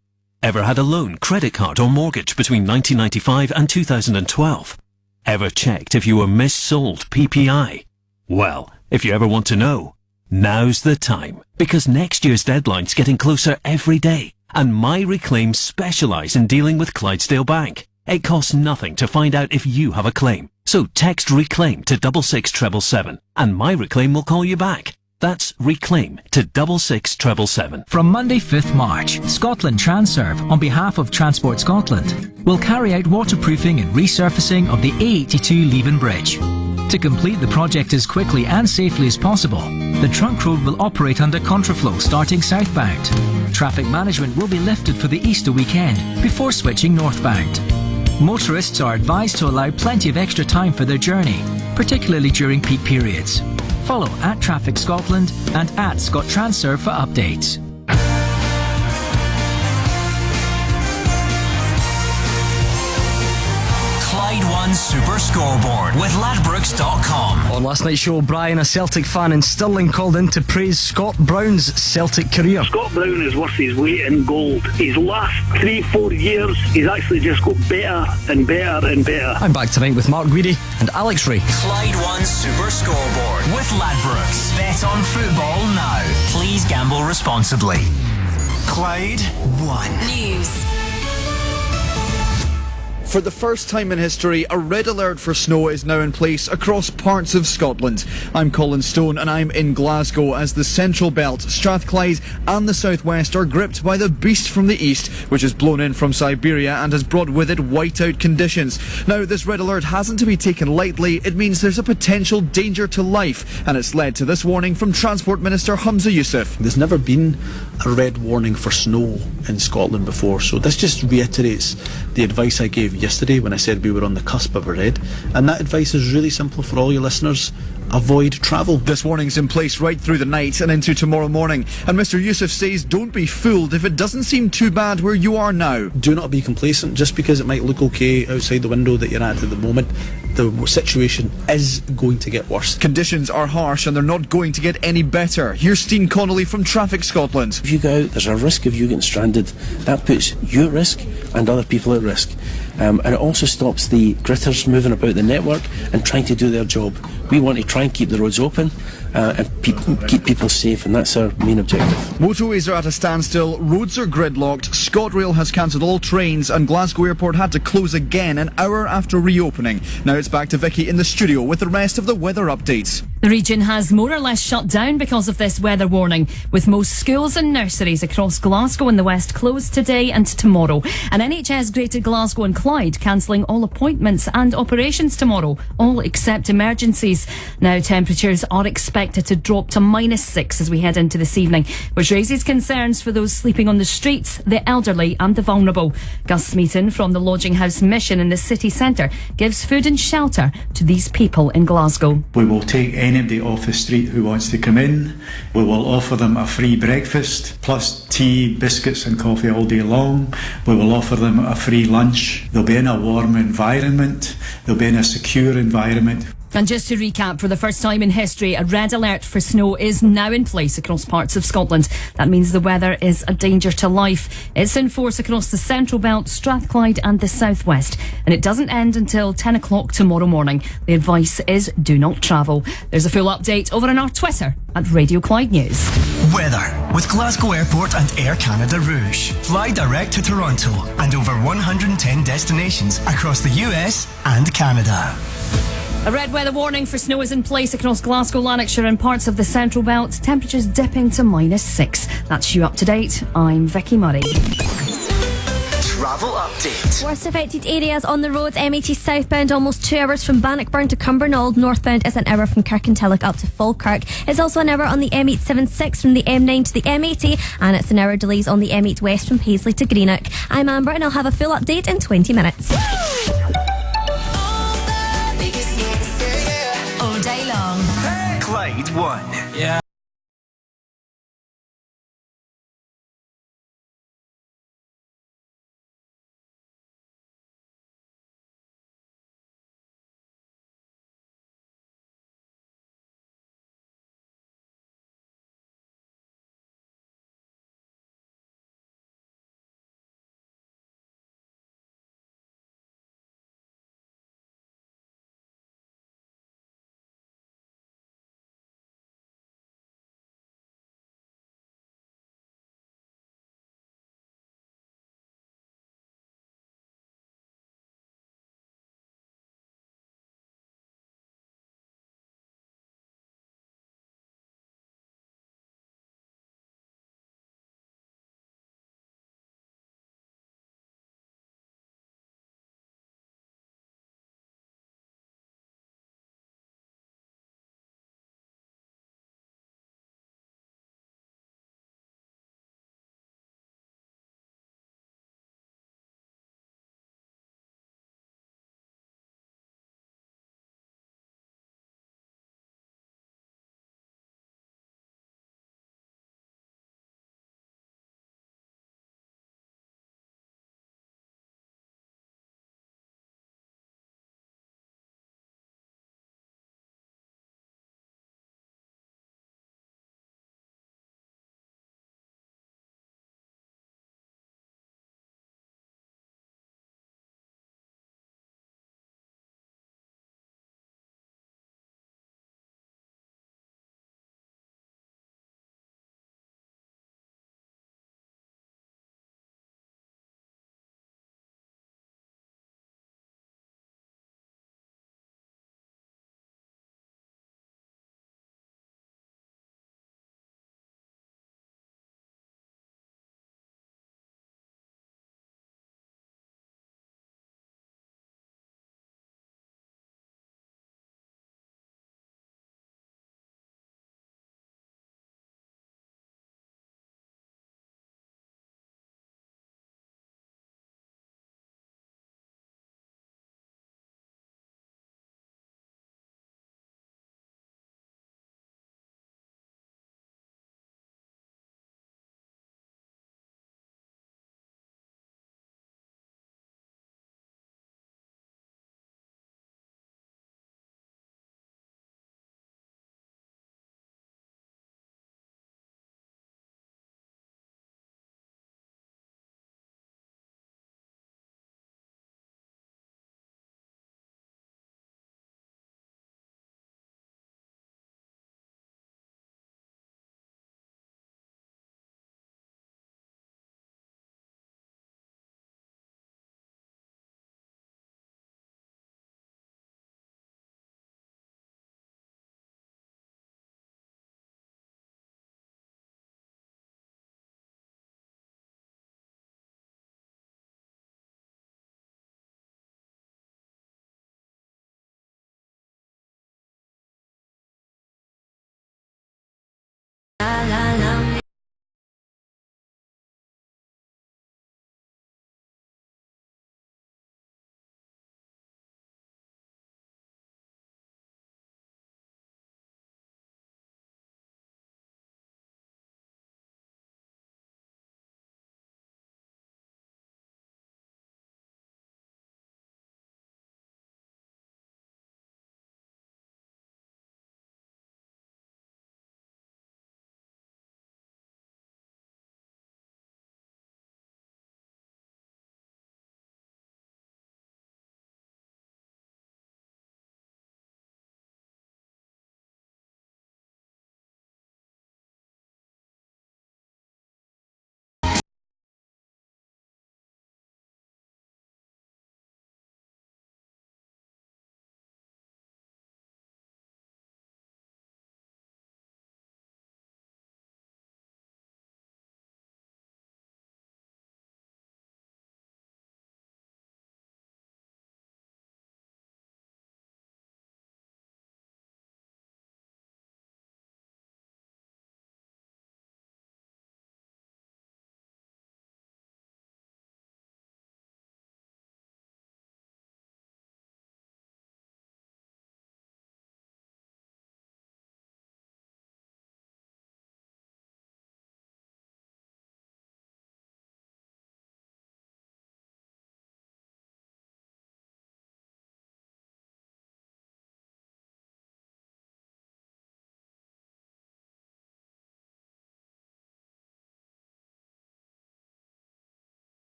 Ever had a loan, credit card or mortgage between 1995 and 2012? Ever checked if you were mis-sold PPI? Well, if you ever want to know, now's the time. Because next year's deadline's getting closer every day. And MyReclaim specialise in dealing with Clydesdale Bank. It costs nothing to find out if you have a claim. So text RECLAIM to 66777 and MyReclaim will call you back. That's RECLAIM to 66777. From Monday 5th March, Scotland Transurf, on behalf of Transport Scotland, will carry out waterproofing and resurfacing of the A82 Leven Bridge. To complete the project as quickly and safely as possible, the trunk road will operate under contraflow starting southbound. Traffic management will be lifted for the Easter weekend before switching northbound. Motorists are advised to allow plenty of extra time for their journey, particularly during peak periods. Follow at Traffic Scotland and at Scott Transurf for updates. Clyde One Super Scoreboard with Ladbrokes.com. On last night's show, Brian, a Celtic fan in Stirling, called in to praise Scott Brown's Celtic career. Scott Brown is worth his weight in gold. His last 3-4 years, he's actually just got better and better and better. I'm back tonight with Mark Guidi and Alex Ray. Clyde One Super Scoreboard with Ladbrokes. Bet on football now. Please gamble responsibly. Clyde One. News. For the first time in history, a red alert for snow is now in place across parts of Scotland. I'm Colin Stone and I'm in Glasgow as the Central Belt, Strathclyde and the Southwest are gripped by the beast from the east, which has blown in from Siberia and has brought with it whiteout conditions. Now, this red alert hasn't to be taken lightly. It means there's a potential danger to life, and it's led to this warning from Transport Minister Humza Yousaf. There's never been a red warning for snow in Scotland before, so this just reiterates the advice I gave yesterday when I said we were on the cusp of a red, and that advice is really simple for all your listeners: avoid travel. This warning's in place right through the night and into tomorrow morning, and Mr Yousaf says don't be fooled if it doesn't seem too bad where you are now. Do not be complacent. Just because it might look okay outside the window that you're at the moment, the situation is going to get worse. Conditions are harsh and they're not going to get any better. Here's Steen Connolly from Traffic Scotland. If you go out, there's a risk of you getting stranded. That puts you at risk and other people at risk. And it also stops the gritters moving about the network and trying to do their job. We want to try and keep the roads open and keep people safe, and that's our main objective. Motorways are at a standstill, roads are gridlocked, ScotRail has cancelled all trains, and Glasgow Airport had to close again an hour after reopening. Now it's back to Vicky in the studio with the rest of the weather updates. The region has more or less shut down because of this weather warning, with most schools and nurseries across Glasgow and the West closed today and tomorrow. And NHS Greater Glasgow and Clyde cancelling all appointments and operations tomorrow, all except emergencies. Now temperatures are expected to drop to -6 as we head into this evening, which raises concerns for those sleeping on the streets, the elderly and the vulnerable. Gus Smeaton from the Lodging House Mission in the city centre gives food and shelter to these people in Glasgow. We will take anybody off the street who wants to come in. We will offer them a free breakfast, plus tea, biscuits and coffee all day long. We will offer them a free lunch. They'll be in a warm environment. They'll be in a secure environment. And just to recap, for the first time in history, a red alert for snow is now in place across parts of Scotland. That means the weather is a danger to life. It's in force across the Central Belt, Strathclyde and the Southwest. And it doesn't end until 10 o'clock tomorrow morning. The advice is do not travel. There's a full update over on our Twitter at Radio Clyde News. Weather with Glasgow Airport and Air Canada Rouge. Fly direct to Toronto and over 110 destinations across the US and Canada. A red weather warning for snow is in place across Glasgow, Lanarkshire and parts of the Central Belt. Temperatures dipping to -6. That's you up to date. I'm Vicky Murray. Travel update. Worst affected areas on the roads: M80 southbound almost 2 hours from Bannockburn to Cumbernauld. Northbound is an hour from Kirkintilloch up to Falkirk. It's also an hour on the M876 from the M9 to the M80, and it's an hour delays on the M8 west from Paisley to Greenock. I'm Amber and I'll have a full update in 20 minutes. All day long. Clyde 1. Yeah.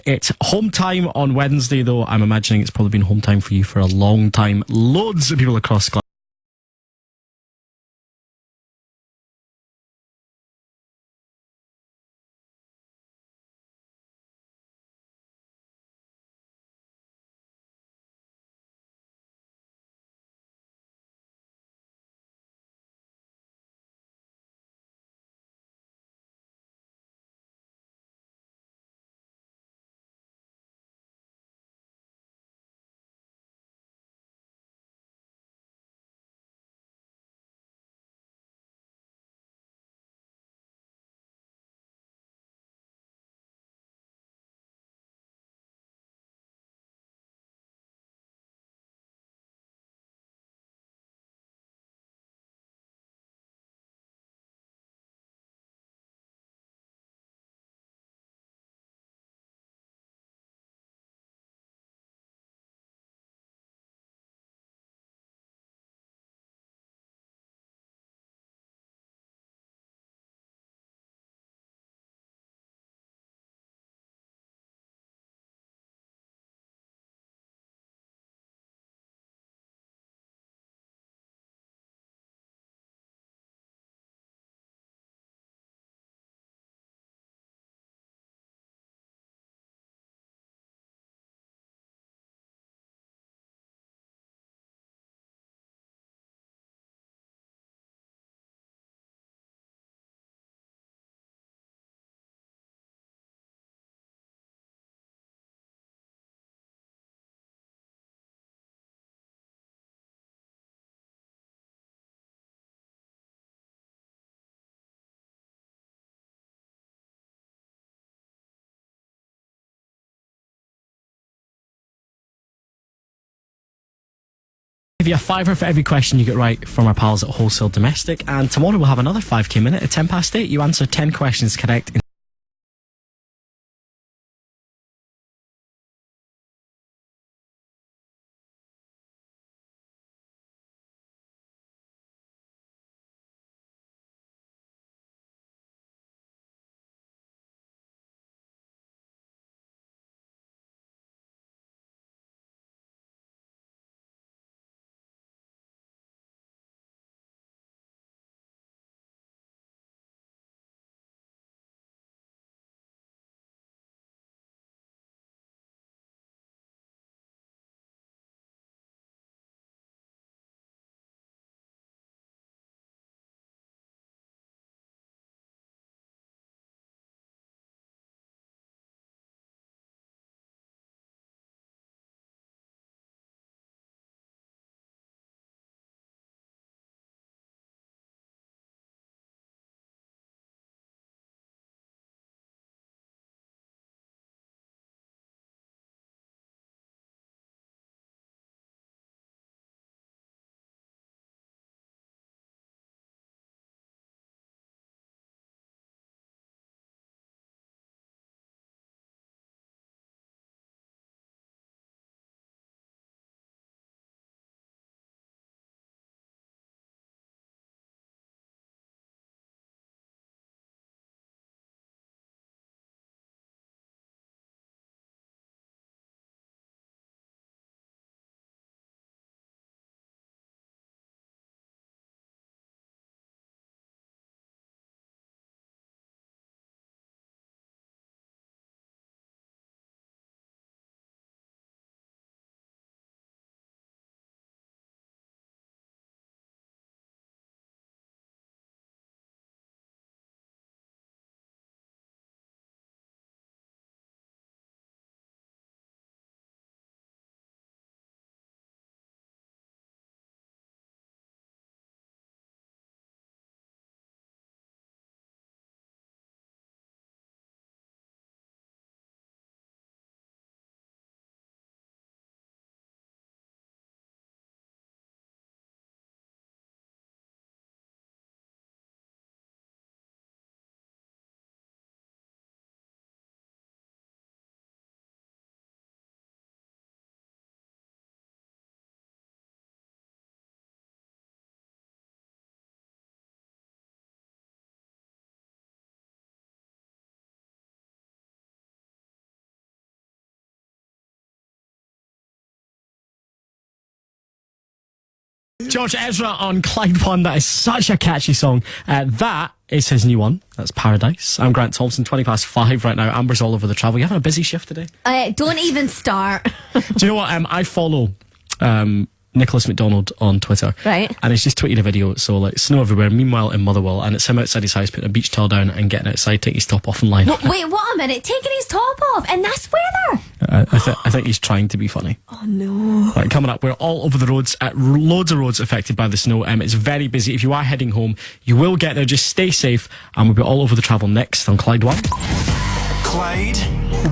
It's home time on Wednesday, though. I'm imagining it's probably been home time for you for a long time. Loads of people across Glasgow. Give you a fiver for every question you get right from our pals at Wholesale Domestic, and tomorrow we'll have another 5k minute at 10 past 8. You answer 10 questions correct in George Ezra on Clyde One. That is such a catchy song. That is his new one. That's Paradise. I'm Grant Thompson, 5:20 right now. Amber's all over the travel. You having a busy shift today? Don't even start. Do you know what? I follow Nicholas McDonald on Twitter. Right. And he's just tweeted a video. So, like, snow everywhere. Meanwhile, in Motherwell, and it's him outside his house putting a beach towel down and getting outside, taking his top off and lying. Wait, what a minute. Taking his top off in this weather? I think he's trying to be funny. Oh, no. Right, coming up, we're all over the roads. Loads of roads affected by the snow. It's very busy. If you are heading home, you will get there. Just stay safe. And we'll be all over the travel next on Clyde One. Clyde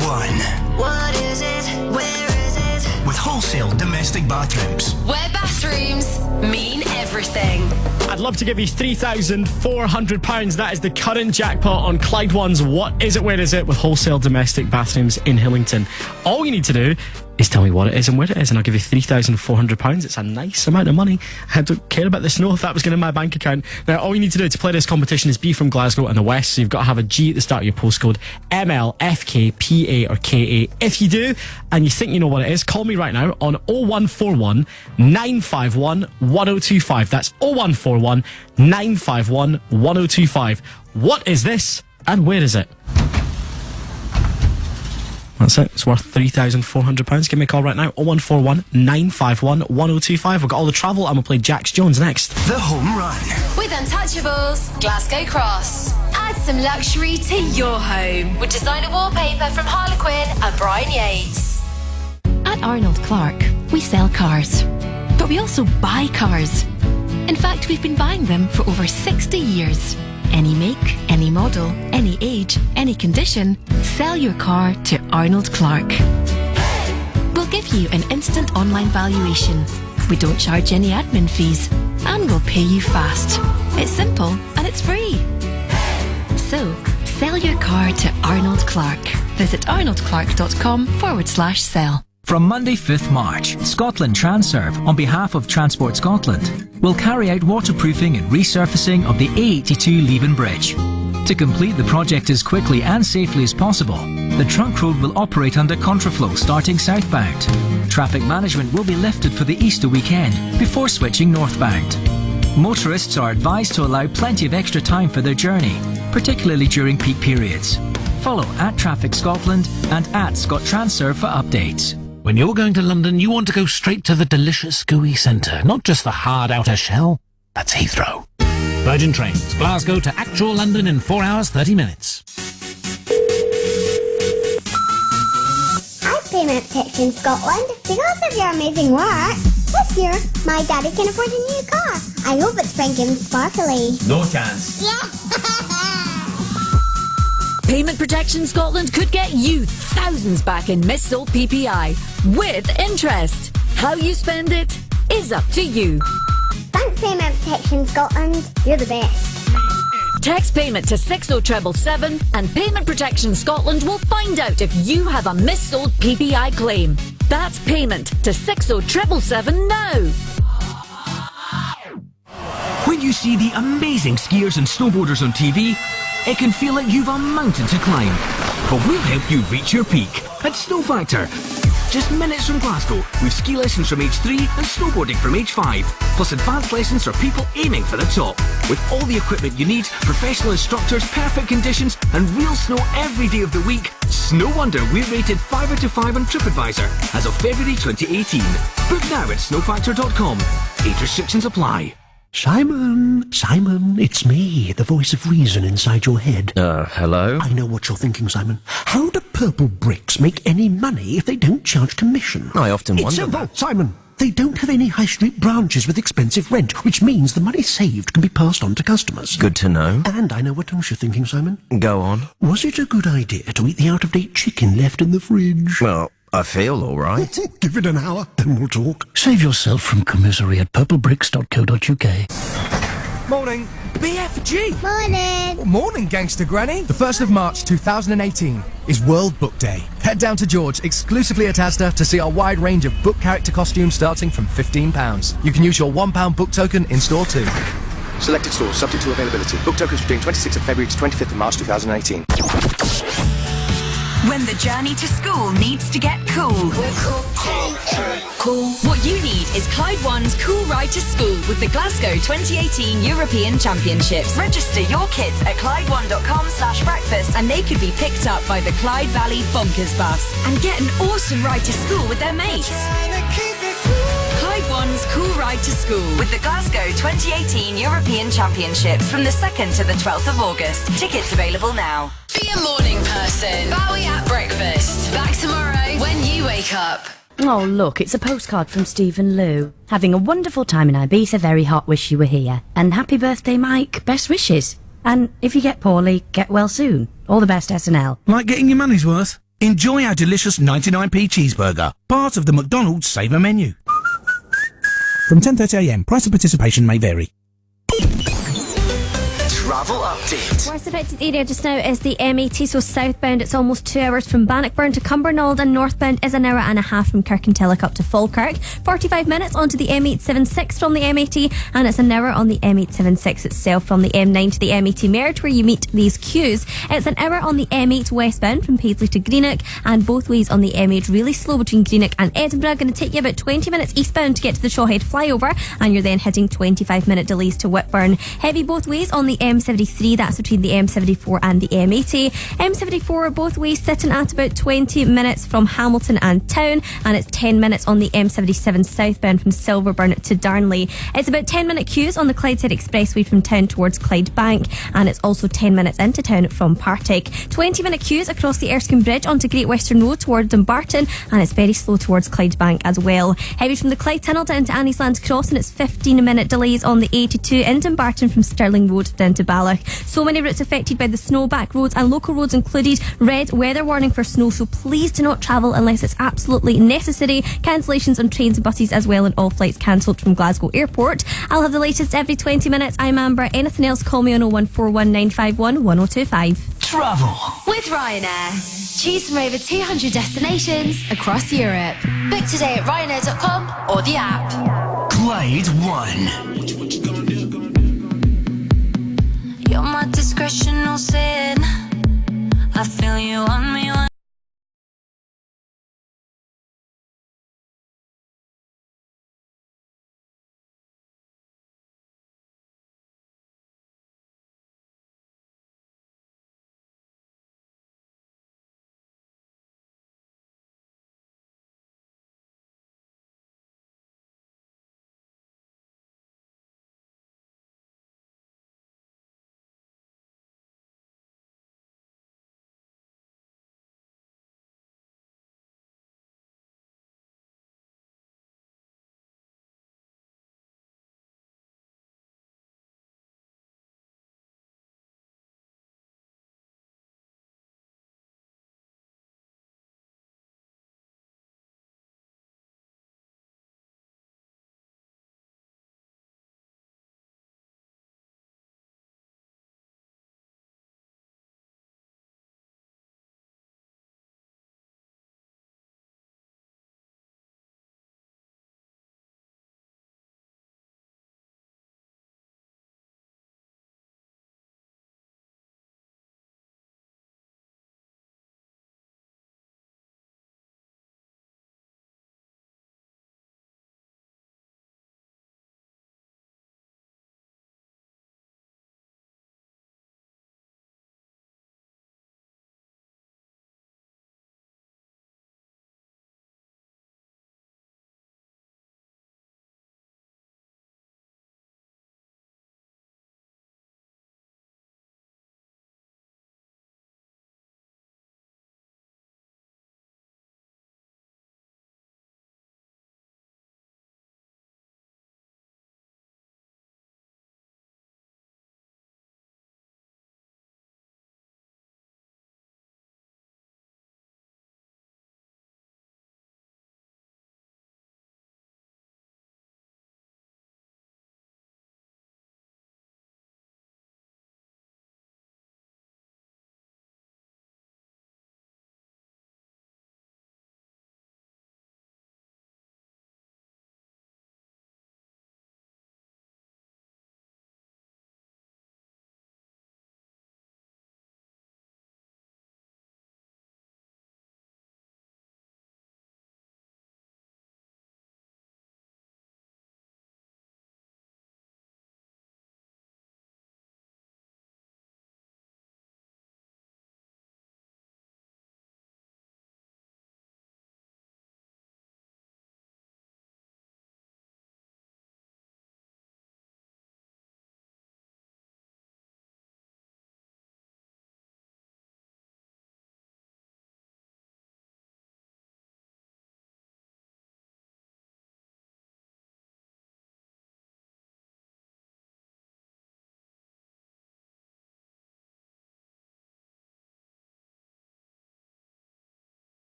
One. What is it? Where is it? With wholesale domestic bathrooms. Where bathrooms mean everything. I'd love to give you £3,400. That is the current jackpot on Clyde One's What Is It, Where Is It? With wholesale domestic bathrooms in Hillington. All you need to do is tell me what it is and where it is, and I'll give you £3,400. It's a nice amount of money. I don't care about the snow if that was going in my bank account. Now, all you need to do to play this competition is be from Glasgow and the West, so you've got to have a G at the start of your postcode, ML, FK, PA or KA. If you do, and you think you know what it is, call me right now on 0141 951 1025. That's 0141 951 1025. What is this and where is it? That's it. It's worth £3,400. Give me a call right now. 0141 951 1025. We've got all the travel and we'll play Jax Jones next. The Home Run. With Untouchables, Glasgow Cross. Add some luxury to your home with designer wallpaper from Harlequin and Brian Yates. At Arnold Clark, we sell cars. But we also buy cars. In fact, we've been buying them for over 60 years. Any make, any model, any age, any condition, sell your car to Arnold Clark. We'll give you an instant online valuation. We don't charge any admin fees. And we'll pay you fast. It's simple and it's free. So, sell your car to Arnold Clark. Visit arnoldclark.com/sell. From Monday 5th March, Scotland Transurf, on behalf of Transport Scotland, will carry out waterproofing and resurfacing of the A82 Leven Bridge. To complete the project as quickly and safely as possible, the trunk road will operate under contraflow starting southbound. Traffic management will be lifted for the Easter weekend before switching northbound. Motorists are advised to allow plenty of extra time for their journey, particularly during peak periods. Follow at Traffic Scotland and at Scott Transurf for updates. When you're going to London, you want to go straight to the delicious gooey centre, not just the hard outer shell. That's Heathrow. Virgin Trains, Glasgow to actual London in 4 hours, 30 minutes. Hi, Payment Protection Scotland. Because of your amazing work, this year, my daddy can afford a new car. I hope it's pink and sparkly. No chance. Yeah. Payment Protection Scotland could get you thousands back in missold PPI with interest. How you spend it is up to you. Thanks, Payment Protection Scotland. You're the best. Text payment to 60777 and Payment Protection Scotland will find out if you have a missold PPI claim. That's payment to 60777 now. When you see the amazing skiers and snowboarders on TV, it can feel like you've a mountain to climb. But we'll help you reach your peak at Snow Factor. Just minutes from Glasgow, with ski lessons from age 3 and snowboarding from age 5, plus advanced lessons for people aiming for the top. With all the equipment you need, professional instructors, perfect conditions, and real snow every day of the week, it's no wonder we're rated 5 out of 5 on TripAdvisor as of February 2018. Book now at snowfactor.com. Age restrictions apply. Simon, it's me, the voice of reason inside your head. Hello? I know what you're thinking, Simon. How do Purple Bricks make any money if they don't charge commission? I often It's wonder simple, that. Simon. They don't have any high street branches with expensive rent, which means the money saved can be passed on to customers. Good to know. And I know what else you're thinking, Simon. Go on. Was it a good idea to eat the out-of-date chicken left in the fridge? Well, I feel all right. Give it an hour, then we'll talk. Save yourself from commisery at purplebricks.co.uk. Morning. BFG. Morning. Morning, Gangster Granny. The 1st of March 2018 is World Book Day. Head down to George, exclusively at Asda, to see our wide range of book character costumes starting from £15. You can use your £1 book token in store too. Selected stores, subject to availability. Book tokens between 26th of February to 25th of March 2018. When the journey to school needs to get cool. We're cool. cool. What you need is Clyde One's Cool Ride to School with the Glasgow 2018 European Championships. Register your kids at clydeone.com/breakfast and they could be picked up by the Clyde Valley Bonkers bus and get an awesome ride to school with their mates. Clyde One's Cool Ride to School with the Glasgow 2018 European Championships from the 2nd to the 12th of August. Tickets available now. Be a morning person. Bowie at breakfast. Back tomorrow when you wake up. Oh, look, it's a postcard from Stephen Lou. Having a wonderful time in Ibiza, very hot, wish you were here. And happy birthday, Mike, best wishes. And if you get poorly, get well soon. All the best, SNL. Like getting your money's worth? Enjoy our delicious 99p cheeseburger, part of the McDonald's Saver menu. From 10:30am, price of participation may vary. Travel update. Worst affected area just now is the M80, so southbound it's almost 2 hours from Bannockburn to Cumbernauld, and northbound is an hour and a half from Kirkintilloch up to Falkirk. 45 minutes onto the M876 from the M80, and it's an hour on the M876 itself from the M9 to the M80 merge, where you meet these queues. It's an hour on the M8 westbound from Paisley to Greenock, and both ways on the M8 really slow between Greenock and Edinburgh. Going to take you about 20 minutes eastbound to get to the Shawhead flyover, and you're then heading 25-minute delays to Whitburn. Heavy both ways on the M73, that's between the M74 and the M80. M74 both ways sitting at about 20 minutes from Hamilton and Town, and it's 10 minutes on the M77 southbound from Silverburn to Darnley. It's about 10-minute queues on the Clydeside Expressway from Town towards Clydebank, and it's also 10 minutes into town from Partick. 20-minute queues across the Erskine Bridge onto Great Western Road towards Dumbarton, and it's very slow towards Clydebank as well. Heavy from the Clyde Tunnel down to Anniesland Cross, and it's 15-minute delays on the 82 in Dumbarton from Stirling Road down to Balloch. So many routes affected by the snow, back roads and local roads included. Red weather warning for snow, so please do not travel unless it's absolutely necessary. Cancellations on trains and buses as well, and all flights cancelled from Glasgow Airport. I'll have the latest every 20 minutes. I'm Amber. Anything else, call me on 01419511025. Travel with Ryanair. Choose from over 200 destinations across Europe. Book today at ryanair.com or the app. Clyde One. You're my discretion, no sin. I feel you on me when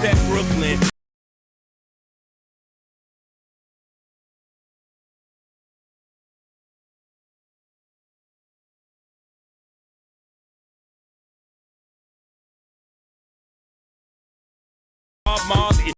respect Brooklyn. Mars is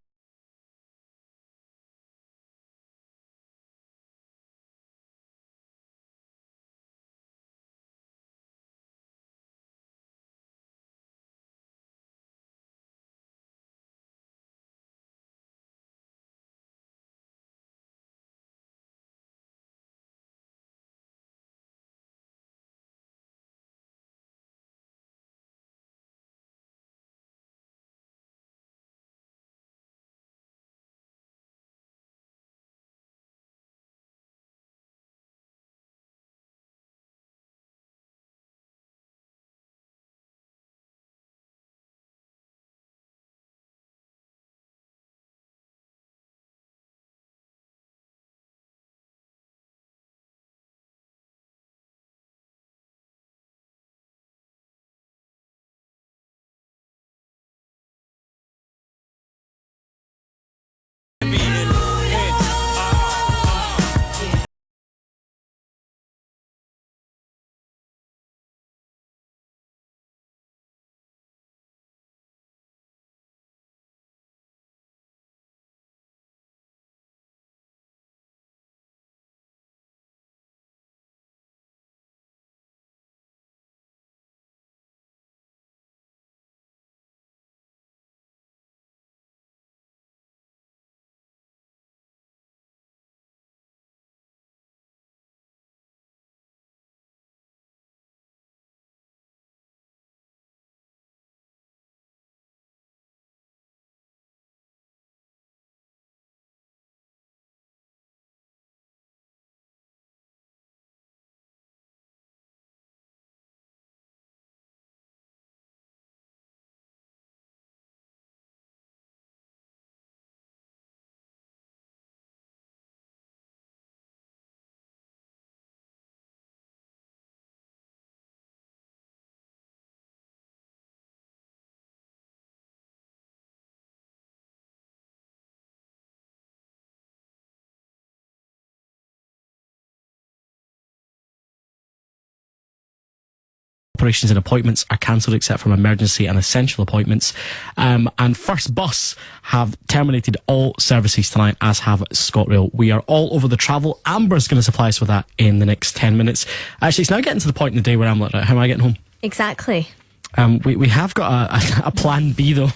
Operations and appointments are cancelled except from emergency and essential appointments. And First Bus have terminated all services tonight, as have ScotRail. We are all over the travel. Amber's going to supply us with that in the next 10 minutes. Actually, it's now getting to the point in the day where I'm like, right, how am I getting home? Exactly. We have got a plan B though.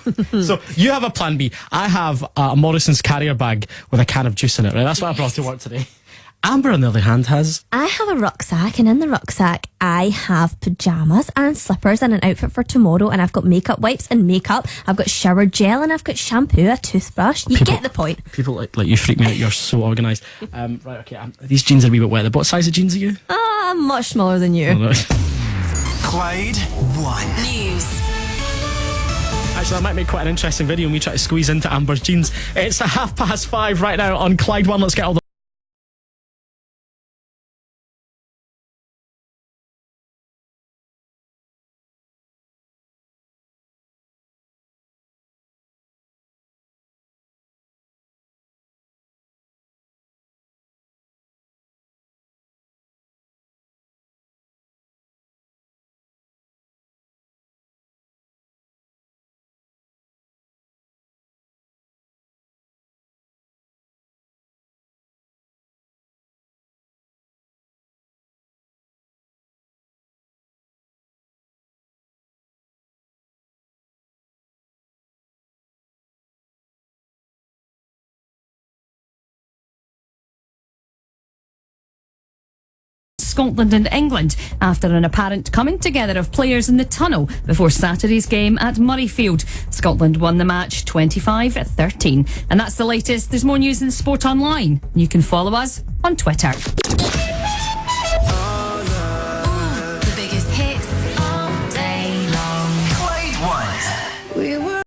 So you have a plan B. I have a Morrison's carrier bag with a can of juice in it, right? That's what I brought to work today. Amber, on the other hand, has... I have a rucksack, and in the rucksack, I have pyjamas and slippers and an outfit for tomorrow, and I've got makeup wipes and makeup. I've got shower gel, and I've got shampoo, a toothbrush. You get the point. People like you freak me out. You're so organised. Right, okay. These jeans are a wee bit wet. What size of jeans are you? I'm much smaller than you. Clyde 1 News. Actually, that might make quite an interesting video when we try to squeeze into Amber's jeans. It's 5:30 right now on Clyde 1. Let's get all the Scotland and England after an apparent coming together of players in the tunnel before Saturday's game at Murrayfield. Scotland won the match 25-13. And that's the latest. There's more news in Sport Online. You can follow us on Twitter. The biggest hits all day long. Clyde 1. We were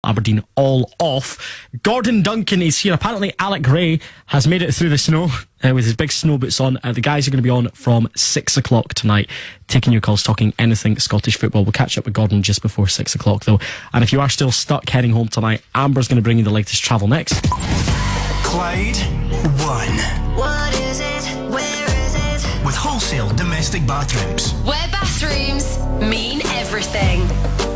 Aberdeen all off. Gordon Duncan is here. Apparently Alec Ray has made it through the snow with his big snow boots on. The guys are going to be on from 6 o'clock tonight, taking your calls, talking anything Scottish football. We'll catch up with Gordon just before 6 o'clock though. And if you are still stuck heading home tonight, Amber's going to bring you the latest travel next. Clyde 1. What is it? Where is it? With wholesale domestic bathrooms. Where bathrooms mean everything.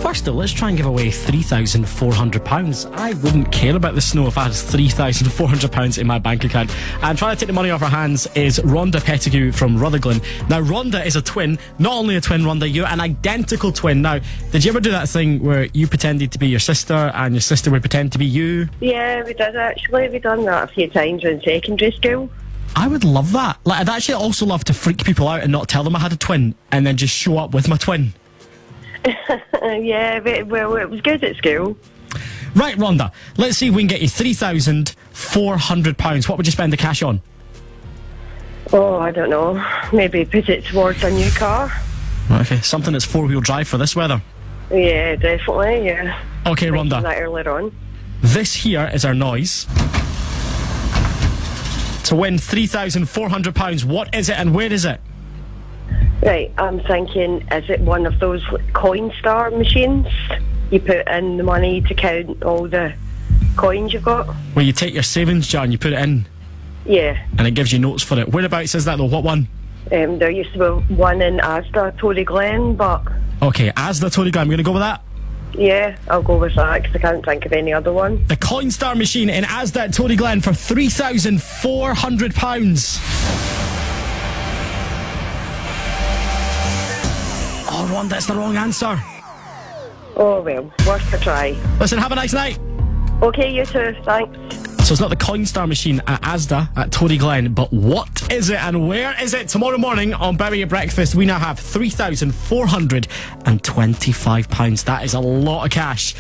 First though, let's try and give away £3,400. I wouldn't care about the snow if I had £3,400 in my bank account. And trying to take the money off our hands is Rhonda Pettigrew from Rutherglen. Now, Rhonda is a twin. Not only a twin, Rhonda, you're an identical twin. Now, did you ever do that thing where you pretended to be your sister and your sister would pretend to be you? Yeah, we did actually. We've done that a few times in secondary school. I would love that. Like, I'd actually also love to freak people out and not tell them I had a twin and then just show up with my twin. Yeah, well, it was good at school. Right, Rhonda, let's see if we can get you £3,400. What would you spend the cash on? Oh, I don't know. Maybe put it towards a new car. Okay, something that's four-wheel drive for this weather. Yeah, definitely, yeah. Okay, Rhonda. That earlier on. This here is our noise. To win £3,400, what is it and where is it? Right, I'm thinking, is it one of those Coinstar machines? You put in the money to count all the coins you've got? Where you take your savings jar and you put it in? Yeah. And it gives you notes for it. Whereabouts is that though? What one? There used to be one in Asda, Tory Glen, but... Okay, Asda, Tory Glen, we're going to go with that? Yeah, I'll go with that because I can't think of any other one. The Coinstar machine in Asda at Tory Glen for £3,400. Oh, Ron, that's the wrong answer. Oh, well, worth a try. Listen, have a nice night. Okay, you too. Thanks. So it's not the Coinstar machine at Asda at Tory Glen, but what is it and where is it? Tomorrow morning on Bury Your Breakfast, we now have £3,425. That is a lot of cash.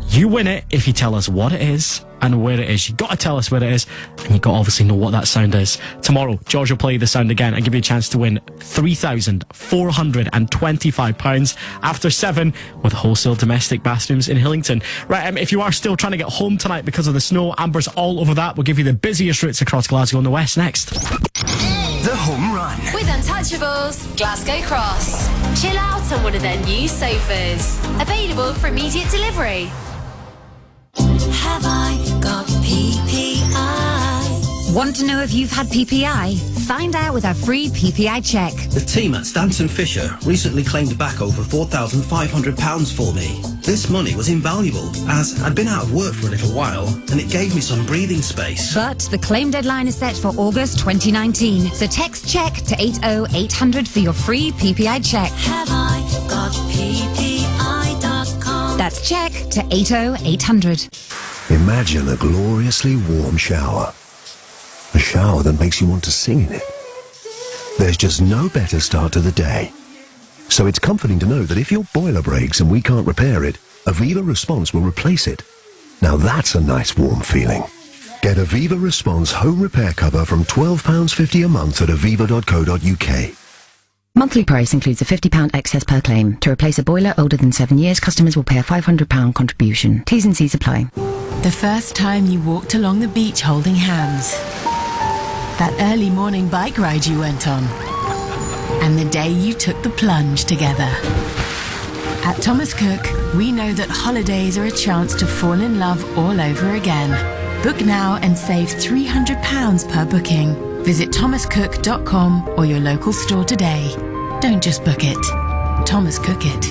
You win it if you tell us what it is and where it is. You've got to tell us where it is, and you've got to obviously know what that sound is. Tomorrow, George will play the sound again and give you a chance to win £3,425 after 7 with wholesale domestic bathrooms in Hillington. Right, if you are still trying to get home tonight because of the snow, Amber's all over that. We'll give you the busiest routes across Glasgow and the West next. The Home Run. With Untouchables, Glasgow Cross. Chill out on one of their new sofas. Available for immediate delivery. Have I got PPI? Want to know if you've had PPI? Find out with our free PPI check. The team at Stanton Fisher recently claimed back over £4,500 for me. This money was invaluable, as I'd been out of work for a little while, and it gave me some breathing space. But the claim deadline is set for August 2019, so text check to 80800 for your free PPI check. Have I got PPI.com? That's check to 80800. Imagine a gloriously warm shower. A shower that makes you want to sing in it. There's just no better start to the day. So it's comforting to know that if your boiler breaks and we can't repair it, Aviva Response will replace it. Now that's a nice warm feeling. Get Aviva Response home repair cover from £12.50 a month at aviva.co.uk. Monthly price includes a £50 excess per claim. To replace a boiler older than 7 years, customers will pay a £500 contribution. T's and C's apply. The first time you walked along the beach holding hands. That early morning bike ride you went on. And the day you took the plunge together. At Thomas Cook, we know that holidays are a chance to fall in love all over again. Book now and save £300 per booking. Visit thomascook.com or your local store today. Don't just book it. Thomas Cook it.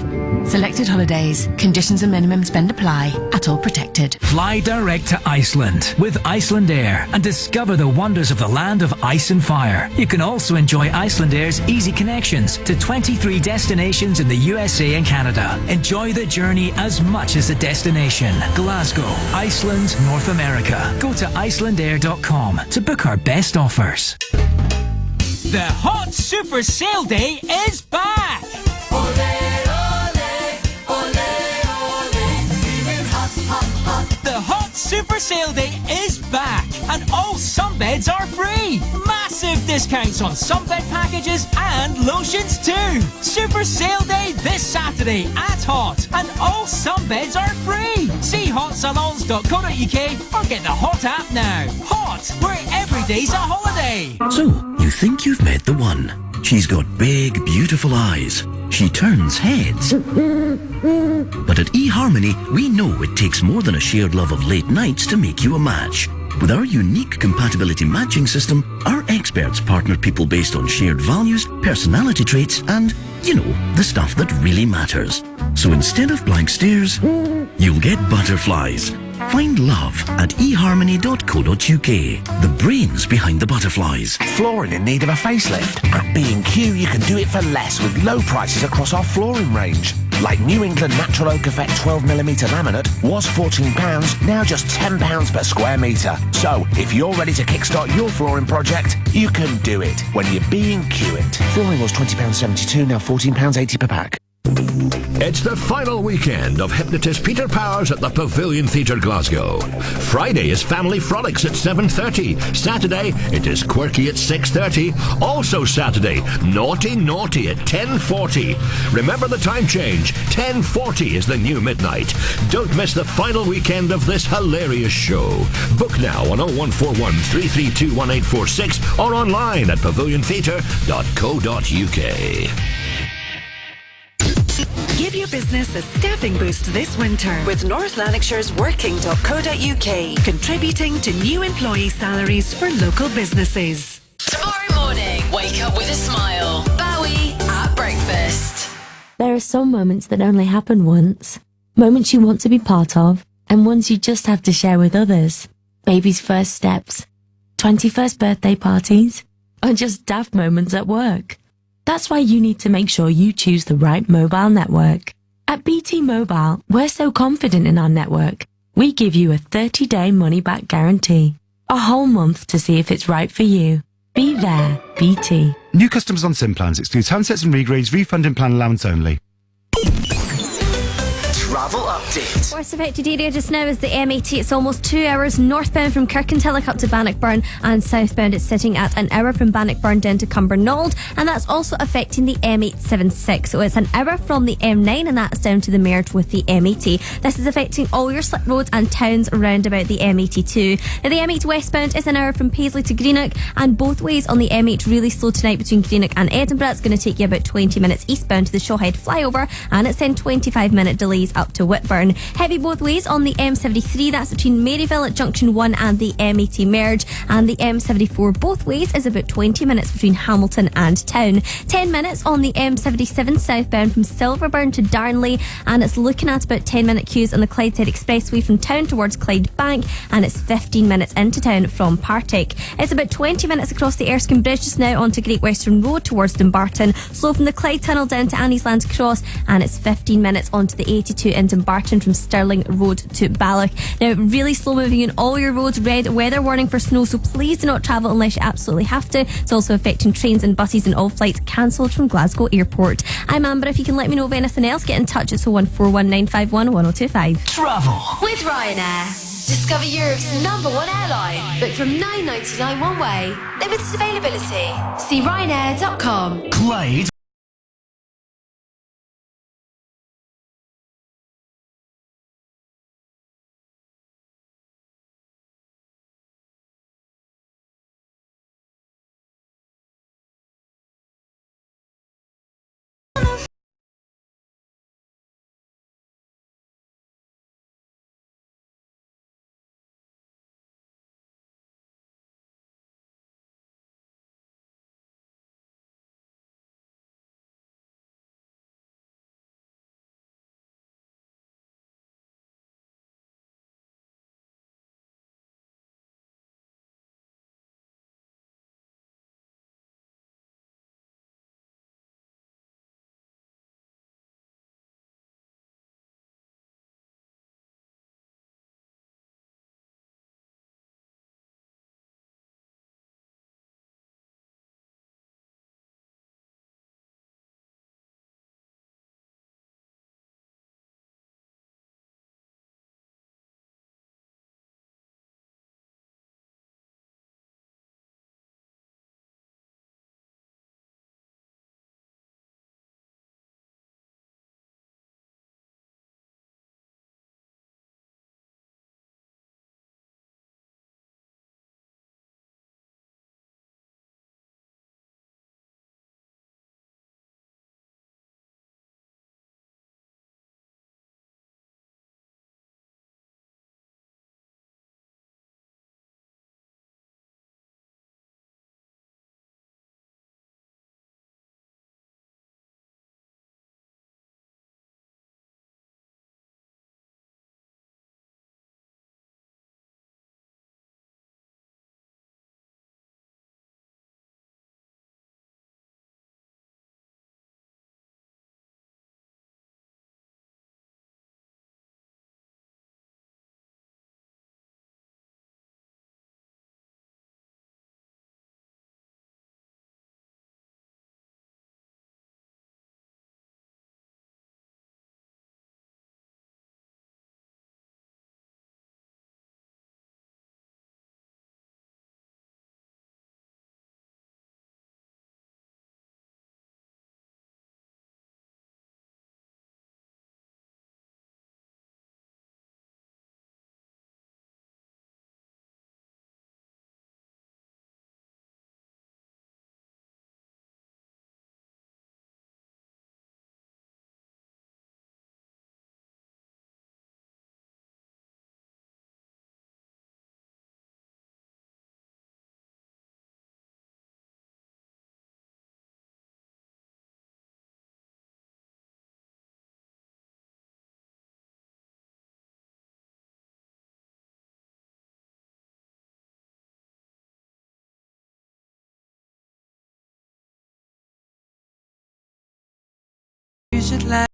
Selected holidays. Conditions and minimum spend apply. At all protected. Fly direct to Iceland with Iceland Air and discover the wonders of the land of ice and fire. You can also enjoy Iceland Air's easy connections to 23 destinations in the USA and Canada. Enjoy the journey as much as the destination. Glasgow, Iceland, North America. Go to icelandair.com to book our best offers. The Hot Super Sale Day is back! The Hot Super Sale Day is back, and all sunbeds are free. Massive discounts on sunbed packages and lotions too. Super Sale Day this Saturday at Hot, and all sunbeds are free. See myhotsalons.co.uk or get the Hot app now. Hot, where every day's a holiday. So, you think you've met the one. She's got big, beautiful eyes. She turns heads. But at eHarmony, we know it takes more than a shared love of late nights to make you a match. With our unique compatibility matching system, our experts partner people based on shared values, personality traits, and, you know, the stuff that really matters. So instead of blank stares, you'll get butterflies. Find love at eharmony.co.uk. The brains behind the butterflies. Flooring in need of a facelift? At B&Q, you can do it for less with low prices across our flooring range. Like New England Natural Oak Effect 12mm laminate was £14, now just £10 per square metre. So, if you're ready to kickstart your flooring project, you can do it when you B&Q it. Flooring was £20.72, now £14.80 per pack. It's the final weekend of hypnotist Peter Powers at the Pavilion Theatre Glasgow. Friday is Family Frolics at 7:30. Saturday, it is Quirky at 6:30. Also Saturday, Naughty Naughty at 10:40. Remember the time change, 10:40 is the new midnight. Don't miss the final weekend of this hilarious show. Book now on 0141 332 1846 or online at paviliontheatre.co.uk. Give your business a staffing boost this winter with North Lanarkshire's working.co.uk, contributing to new employee salaries for local businesses. Tomorrow morning, wake up with a smile. Bowie at breakfast. There are some moments that only happen once. Moments you want to be part of, and ones you just have to share with others. Baby's first steps, 21st birthday parties, or just daft moments at work. That's why you need to make sure you choose the right mobile network. At BT Mobile, we're so confident in our network, we give you a 30-day money-back guarantee. A whole month to see if it's right for you. Be there, BT. New customers on SIM plans excludes handsets and regrades, refund in plan allowance only. Travel update. Worst affected area just now is the M80. It's almost 2 hours northbound from Kirkintilloch up to Bannockburn, and southbound it's sitting at an hour from Bannockburn down to Cumbernauld, and that's also affecting the M876. So it's an hour from the M9, and that's down to the merge with the M80. This is affecting all your slip roads and towns around about the M82. Now the M8 westbound is an hour from Paisley to Greenock, and both ways on the M8 really slow tonight between Greenock and Edinburgh. It's going to take you about 20 minutes eastbound to the Shawhead flyover, and it's in 25-minute delays up to Whitburn. Heavy both ways on the M73, that's between Maryville at Junction 1 and the M80 merge, and the M74 both ways is about 20 minutes between Hamilton and Town. 10 minutes on the M77 southbound from Silverburn to Darnley, and it's looking at about 10-minute queues on the Clydeside Expressway from Town towards Clydebank, and it's 15 minutes into Town from Partick. It's about 20 minutes across the Erskine Bridge just now onto Great Western Road towards Dumbarton, slow from the Clyde Tunnel down to Annie's Land Cross, and it's 15 minutes onto the 82 in Dumbarton from Stirling Road to Balloch. Now, really slow moving in all your roads. Red weather warning for snow, so please do not travel unless you absolutely have to. It's also affecting trains and buses, and all flights cancelled from Glasgow Airport. I'm Amber. If you can let me know of anything else, get in touch. It's 01419511025. Travel with Ryanair. Discover Europe's #1 airline. Book from £9.99 one way. Limited availability. See Ryanair.com. Clyde. You should laugh.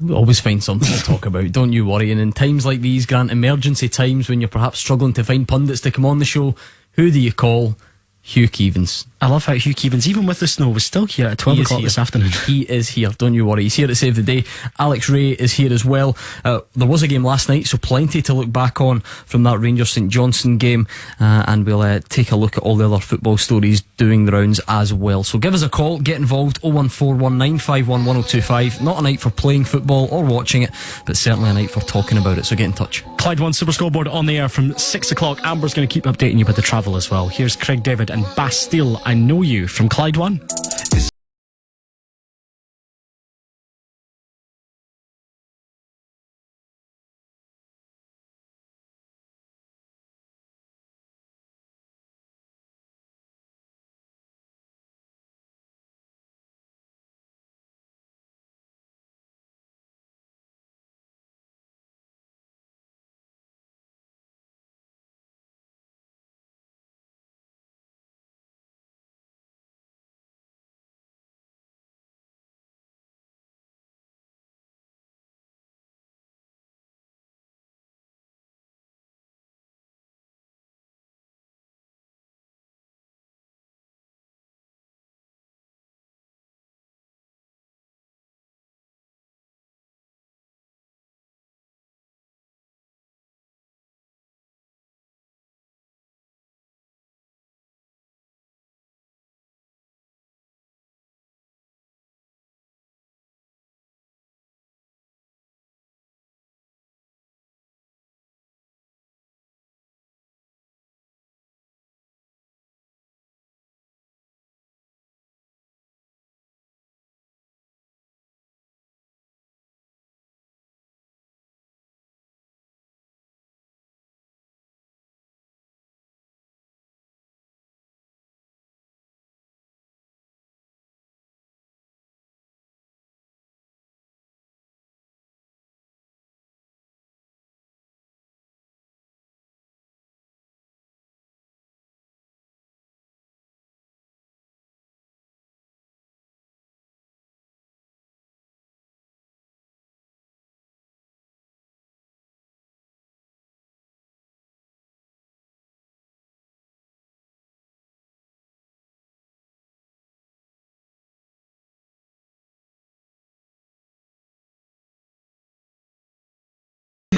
We always find something to talk about, don't you worry. And in times like these, Grant, emergency times when you're perhaps struggling to find pundits to come on the show, who do you call? Hugh Keevins. I love how Hugh Keevins, even with the snow, was still here at 12 o'clock this afternoon. He is here, don't you worry. He's here to save the day. Alex Ray is here as well. There was a game last night, so plenty to look back on from that Rangers St Johnstone game, and we'll take a look at all the other football stories doing the rounds as well. So give us a call, get involved. 01419511025. Not a night for playing football or watching it, but certainly a night for talking about it, so get in touch. Clyde One Super Scoreboard on the air from 6 o'clock. Amber's going to keep updating you about the travel as well. Here's Craig David and Bastille, I Know You from Clyde One.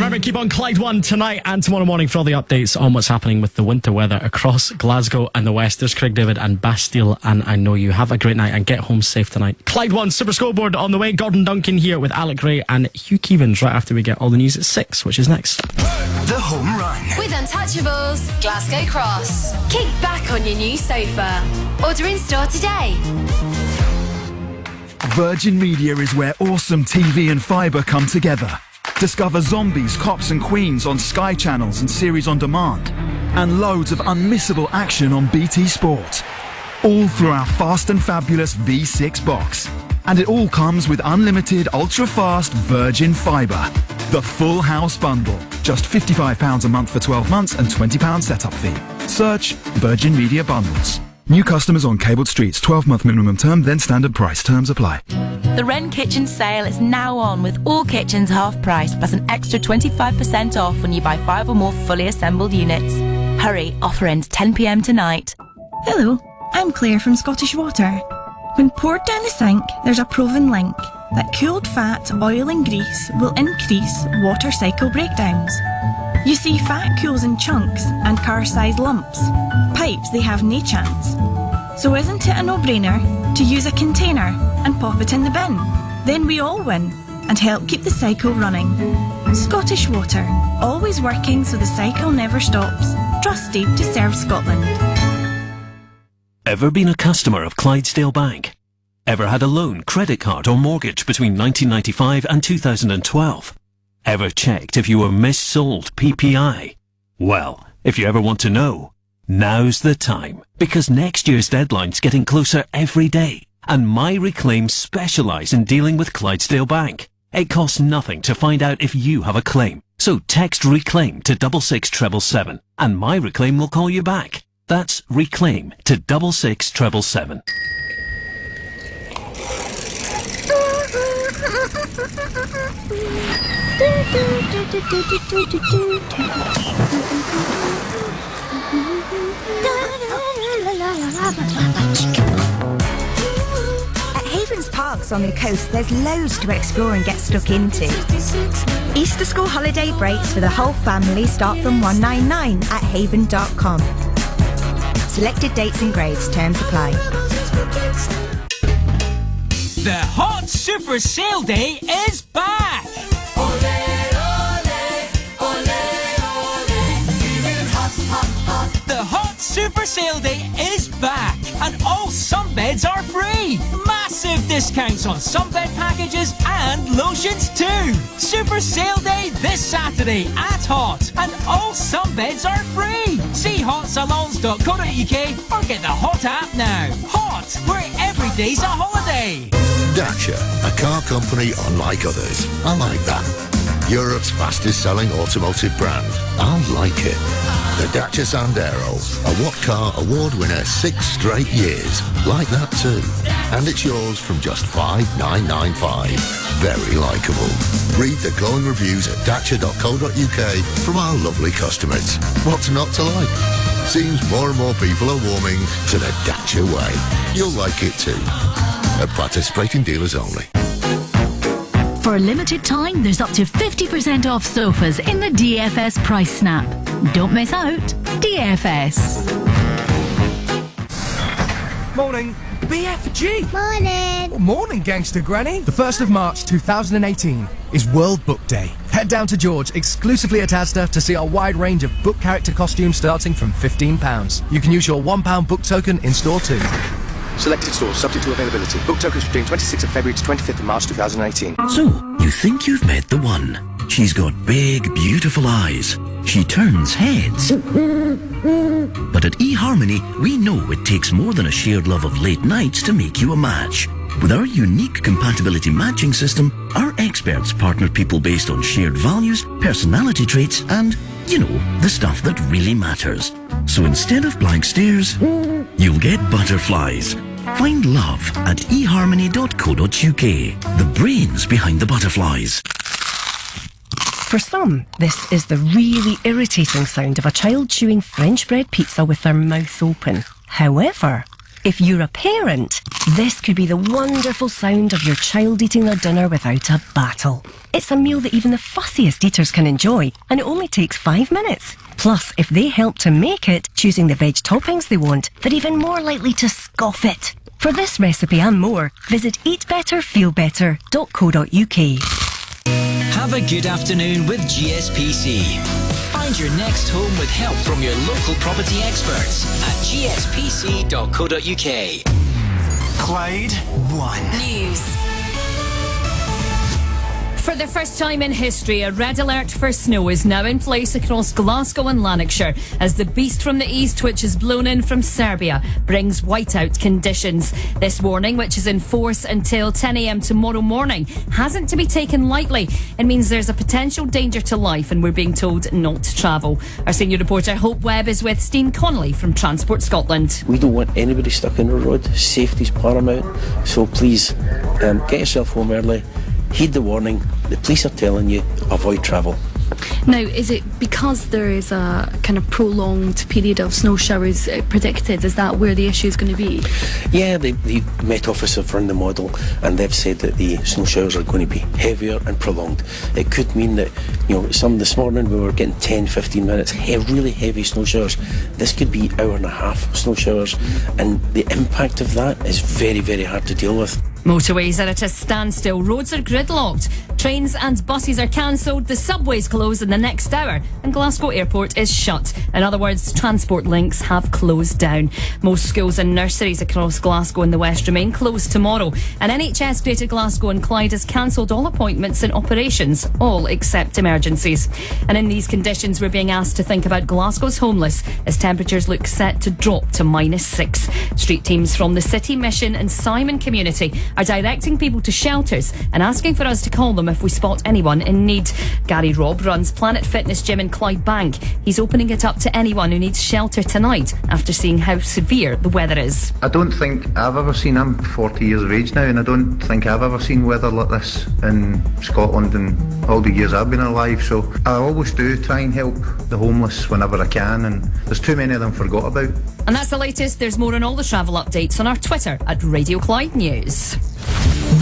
Remember, keep on Clyde 1 tonight and tomorrow morning for all the updates on what's happening with the winter weather across Glasgow and the West. There's Craig David and Bastille, and I know you. Have a great night and get home safe tonight. Clyde 1 Super Scoreboard on the way. Gordon Duncan here with Alec Ray and Hugh Keevans right after we get all the news at 6, which is next. The Home Run. With Untouchables, Glasgow Cross. Kick back on your new sofa. Order in store today. Virgin Media is where awesome TV and fibre come together. Discover Zombies, Cops and Queens on Sky Channels and Series on Demand. And loads of unmissable action on BT Sport. All through our fast and fabulous V6 box. And it all comes with unlimited ultra-fast Virgin Fibre. The full house bundle. Just £55 a month for 12 months and £20 setup fee. Search Virgin Media Bundles. New customers on cabled streets, 12-month minimum term, then standard price. Terms apply. The Wren Kitchen sale is now on with all kitchens half price plus an extra 25% off when you buy 5 or more fully assembled units. Hurry, offer ends 10 p.m. tonight. Hello, I'm Claire from Scottish Water. When poured down the sink, there's a proven link that cooled fat, oil and grease will increase water cycle breakdowns. You see, fat cools in chunks and car-sized lumps. Pipes, they have no chance. So isn't it a no-brainer to use a container and pop it in the bin? Then we all win and help keep the cycle running. Scottish Water, always working so the cycle never stops. Trusted to serve Scotland. Ever been a customer of Clydesdale Bank? Ever had a loan, credit card or mortgage between 1995 and 2012? Ever checked if you were mis-sold PPI? Well, if you ever want to know, now's the time, because next year's deadline's getting closer every day, and MyReclaim specialise in dealing with Clydesdale Bank. It costs nothing to find out if you have a claim, so text RECLAIM to 66777, and MyReclaim will call you back. That's RECLAIM to 66777. At Havens Parks on the coast, there's loads to explore and get stuck into. Easter school holiday breaks for the whole family start from $199 at haven.com. Selected dates and grades, terms apply. The Hot Super Sale Day is back! The Hot Super Sale Day is back, and all sunbeds are free. Massive discounts on sunbed packages and lotions too. Super Sale Day this Saturday at Hot, and all sunbeds are free. See hotsalons.co.uk or get the Hot app now. Hot, where every day's a holiday. Dacia, a car company unlike others. I like that. Europe's fastest selling automotive brand. I like it. The Dacia Sandero, a What Car Award winner 6 straight years. Like that too. And it's yours from just $5,995. Very likeable. Read the glowing reviews at dacia.co.uk from our lovely customers. What's not to like? Seems more and more people are warming to the Dacia way. You'll like it too. At participating dealers only. For a limited time, there's up to 50% off sofas in the DFS price snap. Don't miss out. DFS. Morning. BFG. Morning. Morning, Gangster Granny. The 1st of March 2018 is World Book Day. Head down to George, exclusively at Asda, to see our wide range of book character costumes starting from £15. You can use your £1 book token in store too. Selected stores subject to availability. Book tokens between 26th of February to 25th of March 2018. So, you think you've met the one. She's got big, beautiful eyes. She turns heads. But at eHarmony, we know it takes more than a shared love of late nights to make you a match. With our unique compatibility matching system, our experts partner people based on shared values, personality traits, and, you know, the stuff that really matters. So instead of blank stares, you'll get butterflies. Find love at eharmony.co.uk. The brains behind the butterflies. For some, this is the really irritating sound of a child chewing French bread pizza with their mouth open. However, If you're a parent, this could be the wonderful sound of your child eating their dinner without a battle. It's a meal that even the fussiest eaters can enjoy, and it only takes 5 minutes. Plus, if they help to make it, choosing the veg toppings they want, they're even more likely to scoff it. For this recipe and more, visit eatbetterfeelbetter.co.uk. Have a good afternoon with GSPC. Find your next home with help from your local property experts at gspc.co.uk. Clyde 1 News. For the first time in history, a red alert for snow is now in place across Glasgow and Lanarkshire as the beast from the east, which is blown in from Serbia, brings whiteout conditions. This warning, which is in force until 10 a.m. tomorrow morning, hasn't to be taken lightly. It means there's a potential danger to life and we're being told not to travel. Our senior reporter Hope Webb is with Steen Connolly from Transport Scotland. We don't want anybody stuck on the road. Safety's paramount. So please, get yourself home early. Heed the warning. The police are telling you, avoid travel. Now, is it because there is a kind of prolonged period of snow showers predicted? Is that where the issue is going to be? Yeah, the Met Office have run the model and they've said that the snow showers are going to be heavier and prolonged. It could mean that, some this morning we were getting 10-15 minutes, really heavy snow showers. This could be hour and a half snow showers, and the impact of that is very, very hard to deal with. Motorways are at a standstill, roads are gridlocked, trains and buses are cancelled, the subways close in the next hour, and Glasgow Airport is shut. In other words, transport links have closed down. Most schools and nurseries across Glasgow and the West remain closed tomorrow, and NHS Greater Glasgow and Clyde has cancelled all appointments and operations, all except emergencies. And in these conditions, we're being asked to think about Glasgow's homeless as temperatures look set to drop to -6. Street teams from the City, Mission and Simon community are directing people to shelters and asking for us to call them if we spot anyone in need. Gary Robb runs Planet Fitness Gym in Clydebank. He's opening it up to anyone who needs shelter tonight after seeing how severe the weather is. I don't think I've ever seen, I'm 40 years of age now, and I don't think I've ever seen weather like this in Scotland in all the years I've been alive, so I always do try and help the homeless whenever I can, and there's too many of them forgot about. And that's the latest. There's more on all the travel updates on our Twitter at Radio Clyde News.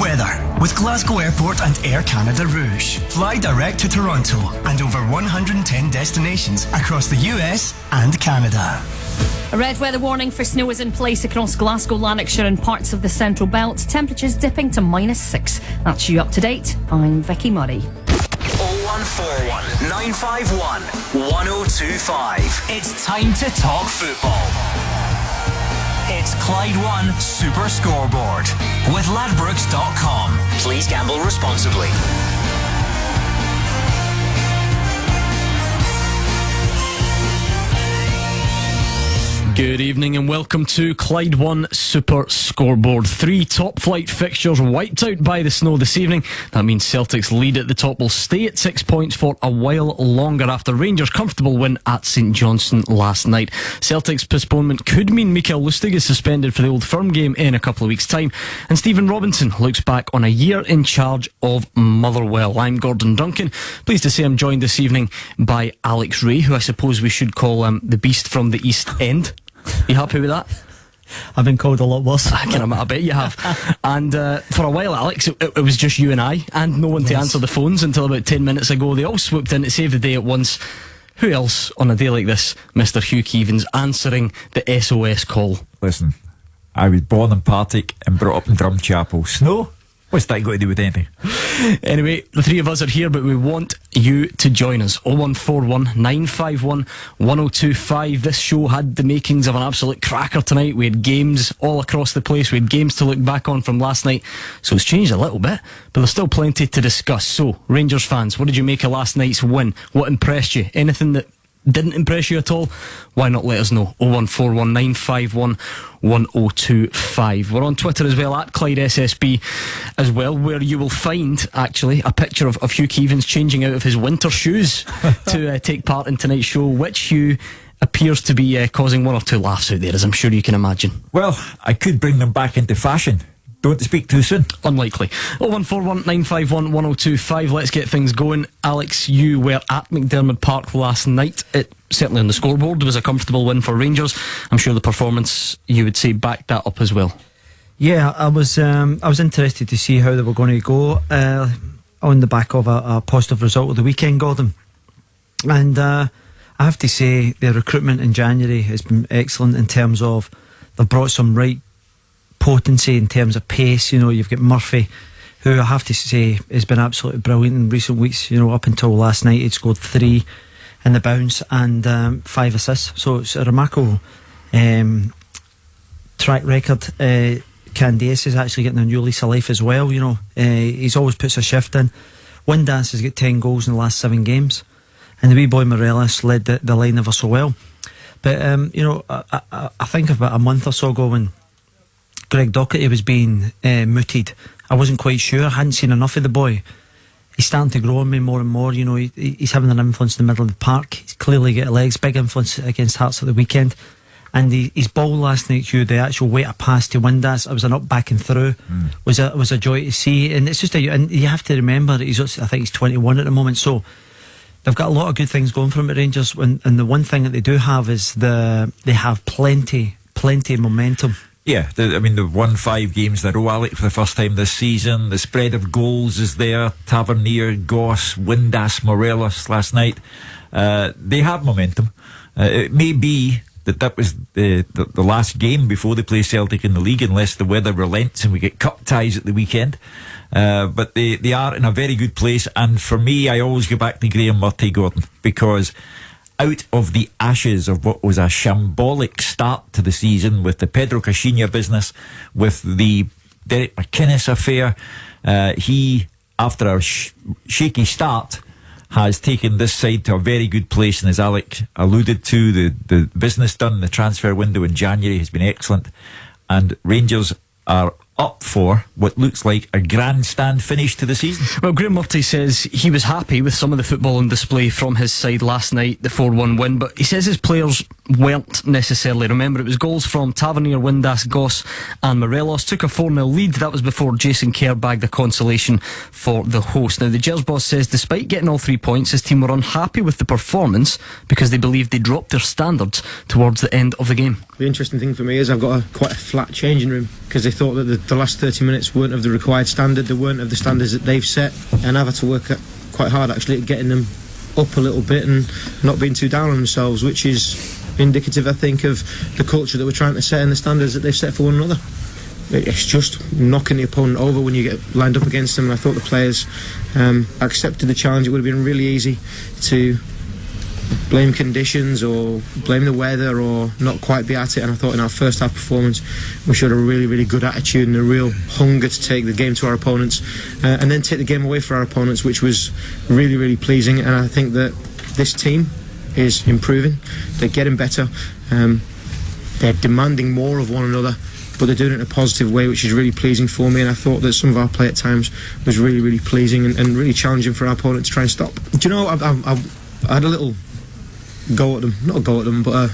Weather with Glasgow Airport and Air Canada Rouge. Fly direct to Toronto and over 110 destinations across the US and Canada. A red weather warning for snow is in place across Glasgow, Lanarkshire and parts of the Central Belt. Temperatures dipping to -6. That's you up to date. I'm Vicky Murray. 0141 951 1025. It's time to talk football. It's Clyde 1 Super Scoreboard with Ladbrokes.com. Please gamble responsibly. Good evening and welcome to Clyde 1 Super Scoreboard. 3 top flight fixtures wiped out by the snow this evening. That means Celtic's lead at the top will stay at 6 points for a while longer after Rangers' comfortable win at St Johnstone last night. Celtic's postponement could mean Mikael Lustig is suspended for the Old Firm game in a couple of weeks' time, and Stephen Robinson looks back on a year in charge of Motherwell. I'm Gordon Duncan. Pleased to say I'm joined this evening by Alex Ray, who I suppose we should call the beast from the East End. You happy with that? I've been called a lot worse. I bet you have. And for a while, Alex, it was just you and I, and no one to answer the phones until about 10 minutes ago. They all swooped in to save the day at once. Who else on a day like this, Mr. Hugh Keevans, answering the SOS call? Listen, I was born in Partick and brought up in Drumchapel. Snow? What's that got to do with anything? Anyway, the three of us are here, but we want you to join us. 0141 951 1025. This show had the makings of an absolute cracker tonight. We had games all across the place. We had games to look back on from last night. So it's changed a little bit, but there's still plenty to discuss. So, Rangers fans, what did you make of last night's win? What impressed you? Anything that didn't impress you at all? Why not let us know? 0141 951 1025. We're on Twitter as well, at Clyde SSB as well, where you will find actually a picture of Hugh Keevans changing out of his winter shoes to take part in tonight's show, which Hugh appears to be causing one or two laughs out there, as I'm sure you can imagine. Well, I could bring them back into fashion, don't speak too soon. Unlikely. 01419511025. Let's get things going. Alex, you were at McDermott Park last night. It certainly on the scoreboard was a comfortable win for Rangers. I'm sure the performance, you would say, backed that up as well. Yeah, I was interested to see how they were going to go on the back of a positive result of the weekend, Gordon. And I have to say, their recruitment in January has been excellent in terms of they've brought some right potency in terms of pace. You've got Murphy, who I have to say has been absolutely brilliant in recent weeks. Up until last night, he'd scored 3 in the bounce and 5 assists. So it's a remarkable track record. Candace is actually getting a new lease of life as well. He's always puts a shift in. Windass has got 10 goals in the last 7 games, and the wee boy Morelos led the line ever so well. But I think about a month or so ago when Greg Docherty was being mooted, I wasn't quite sure. I hadn't seen enough of the boy. He's starting to grow on me more and more. He's having an influence in the middle of the park. He's clearly got legs, big influence against Hearts at the weekend. And his ball last night, Hugh, the actual weight of pass to Windass, it was an up, back and through, was a joy to see. And it's just and you have to remember that I think he's 21 at the moment, so they've got a lot of good things going for them at Rangers. And the one thing that they do have is they have plenty of momentum. Yeah, they've won 5 games in a row, Alec, for the first time this season. The spread of goals is there. Tavernier, Goss, Windass, Morelos last night. They have momentum. It may be that was the last game before they play Celtic in the league, unless the weather relents and we get cup ties at the weekend. But they are in a very good place. And for me, I always go back to Graham Murty, Gordon, because out of the ashes of what was a shambolic start to the season with the Pedro Caixinha business, with the Derek McInnes affair, he, after a shaky start, has taken this side to a very good place. And as Alec alluded to, the business done in the transfer window in January has been excellent. And Rangers are up for what looks like a grandstand finish to the season. Well, Graham Murty says he was happy with some of the football on display from his side last night, the 4-1 win, but he says his players weren't necessarily. Remember, it was goals from Tavernier, Windass, Goss and Morelos. Took a 4-0 lead. That was before Jason Kerr bagged the consolation for the host. Now, the Gers boss says despite getting all 3 points, his team were unhappy with the performance because they believed they dropped their standards towards the end of the game. The interesting thing for me is I've got quite a flat changing room, because they thought that the last 30 minutes weren't of the required standard, they weren't of the standards that they've set, and I've had to work quite hard actually at getting them up a little bit and not being too down on themselves, which is indicative, I think, of the culture that we're trying to set and the standards that they've set for one another. It's just knocking the opponent over when you get lined up against them, and I thought the players accepted the challenge. It would have been really easy to blame conditions or blame the weather or not quite be at it, and I thought in our first half performance we showed a really, really good attitude and a real hunger to take the game to our opponents and then take the game away for our opponents, which was really, really pleasing. And I think that this team is improving, they're getting better, they're demanding more of one another, but they're doing it in a positive way, which is really pleasing for me. And I thought that some of our play at times was really, really pleasing and really challenging for our opponent to try and stop. Do you know, I had a little go at them, not a go at them, but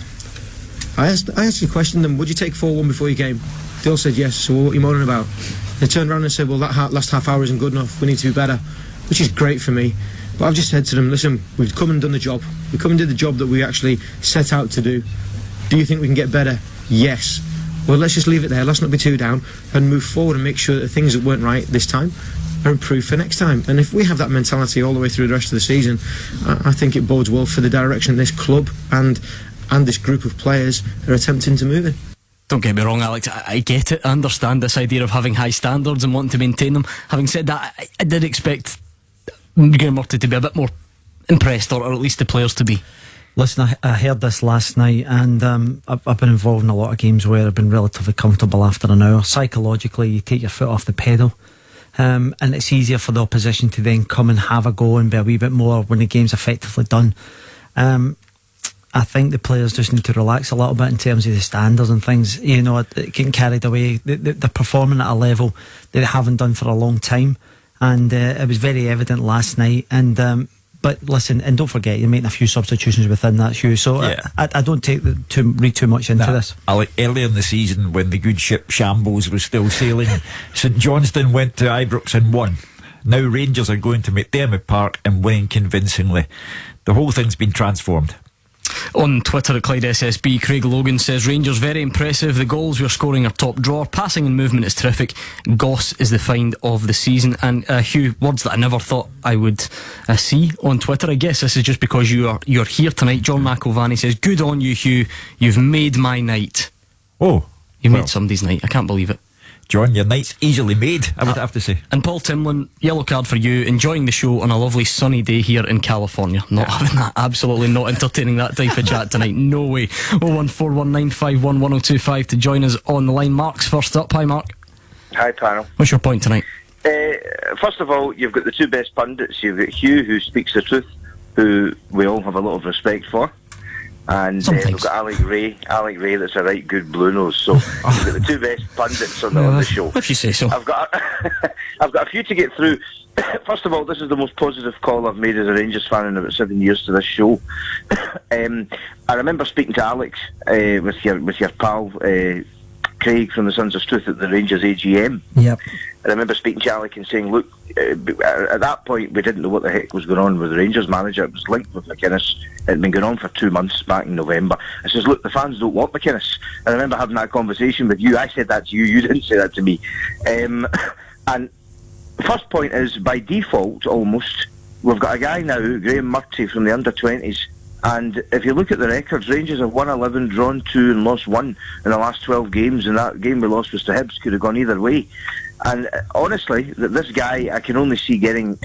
I actually questioned them, would you take 4-1 before your game? They all said yes, so what are you moaning about? They turned around and said, well, that last half hour isn't good enough, we need to be better, which is great for me. But I've just said to them, listen, we've come and done the job, we come and did the job that we actually set out to do. Do you think we can get better? Yes. Well, let's just leave it there, let's not be too down and move forward and make sure that the things that weren't right this time are improved for next time. And if we have that mentality all the way through the rest of the season, I think it bodes well for the direction this club and this group of players are attempting to move in. Don't get me wrong, Alex, I get it. I understand this idea of having high standards and wanting to maintain them. Having said that, I did expect Graham Murty to be a bit more impressed, or at least the players to be. Listen, I heard this last night, and I've been involved in a lot of games where I've been relatively comfortable after an hour. Psychologically, you take your foot off the pedal. And it's easier for the opposition to then come and have a go and be a wee bit more when the game's effectively done. I think the players just need to relax a little bit in terms of the standards and things. You know, getting carried away. They're performing at a level that they haven't done for a long time, and it was very evident last night. And But listen, and don't forget, you're making a few substitutions within that, Hugh. So I don't read too much into this. Earlier in the season, when the good ship Shambles was still sailing, St Johnstone went to Ibrox and won. Now Rangers are going to McDermott Park and winning convincingly. The whole thing's been transformed. On Twitter at Clyde SSB, Craig Logan says Rangers very impressive. The goals we're scoring are top drawer. Passing and movement is terrific. Goss is the find of the season. And Hugh, words that I never thought I would see on Twitter. I guess this is just because you're here tonight. John McIlvany says, good on you, Hugh. You've made my night. Oh, you made somebody's night. I can't believe it. John, your night's easily made, I would have to say. And Paul Timlin, yellow card for you, enjoying the show on a lovely sunny day here in California. Not having that, absolutely not entertaining that type of chat tonight. No way. 01419511025 to join us on the line. Mark's first up. Hi, Mark. Hi, panel. What's your point tonight? First of all, you've got the two best pundits. You've got Hugh, who speaks the truth, who we all have a lot of respect for. And we've got Alec Ray, that's a right good blue nose. So we've got the two best pundits on the show. If you say so. I've got a few to get through. First of all, this is the most positive call I've made as a Rangers fan in about 7 years to this show. I remember speaking to Alex with your pal Craig from the Sons of Truth at the Rangers AGM. Yep. I remember speaking to Alec and saying, look, at that point we didn't know what the heck was going on with the Rangers manager. It was linked with McInnes. It had been going on for 2 months back in November. I says, look, the fans don't want McInnes. I remember having that conversation with you. I said that to you. You didn't say that to me. And the first point is, by default, almost, we've got a guy now, Graham Murty, from the under-20s. And if you look at the records, Rangers have won 11, drawn 2 and lost 1 in the last 12 games. And that game we lost was to Hibs, could have gone either way. And honestly, this guy, I can only see getting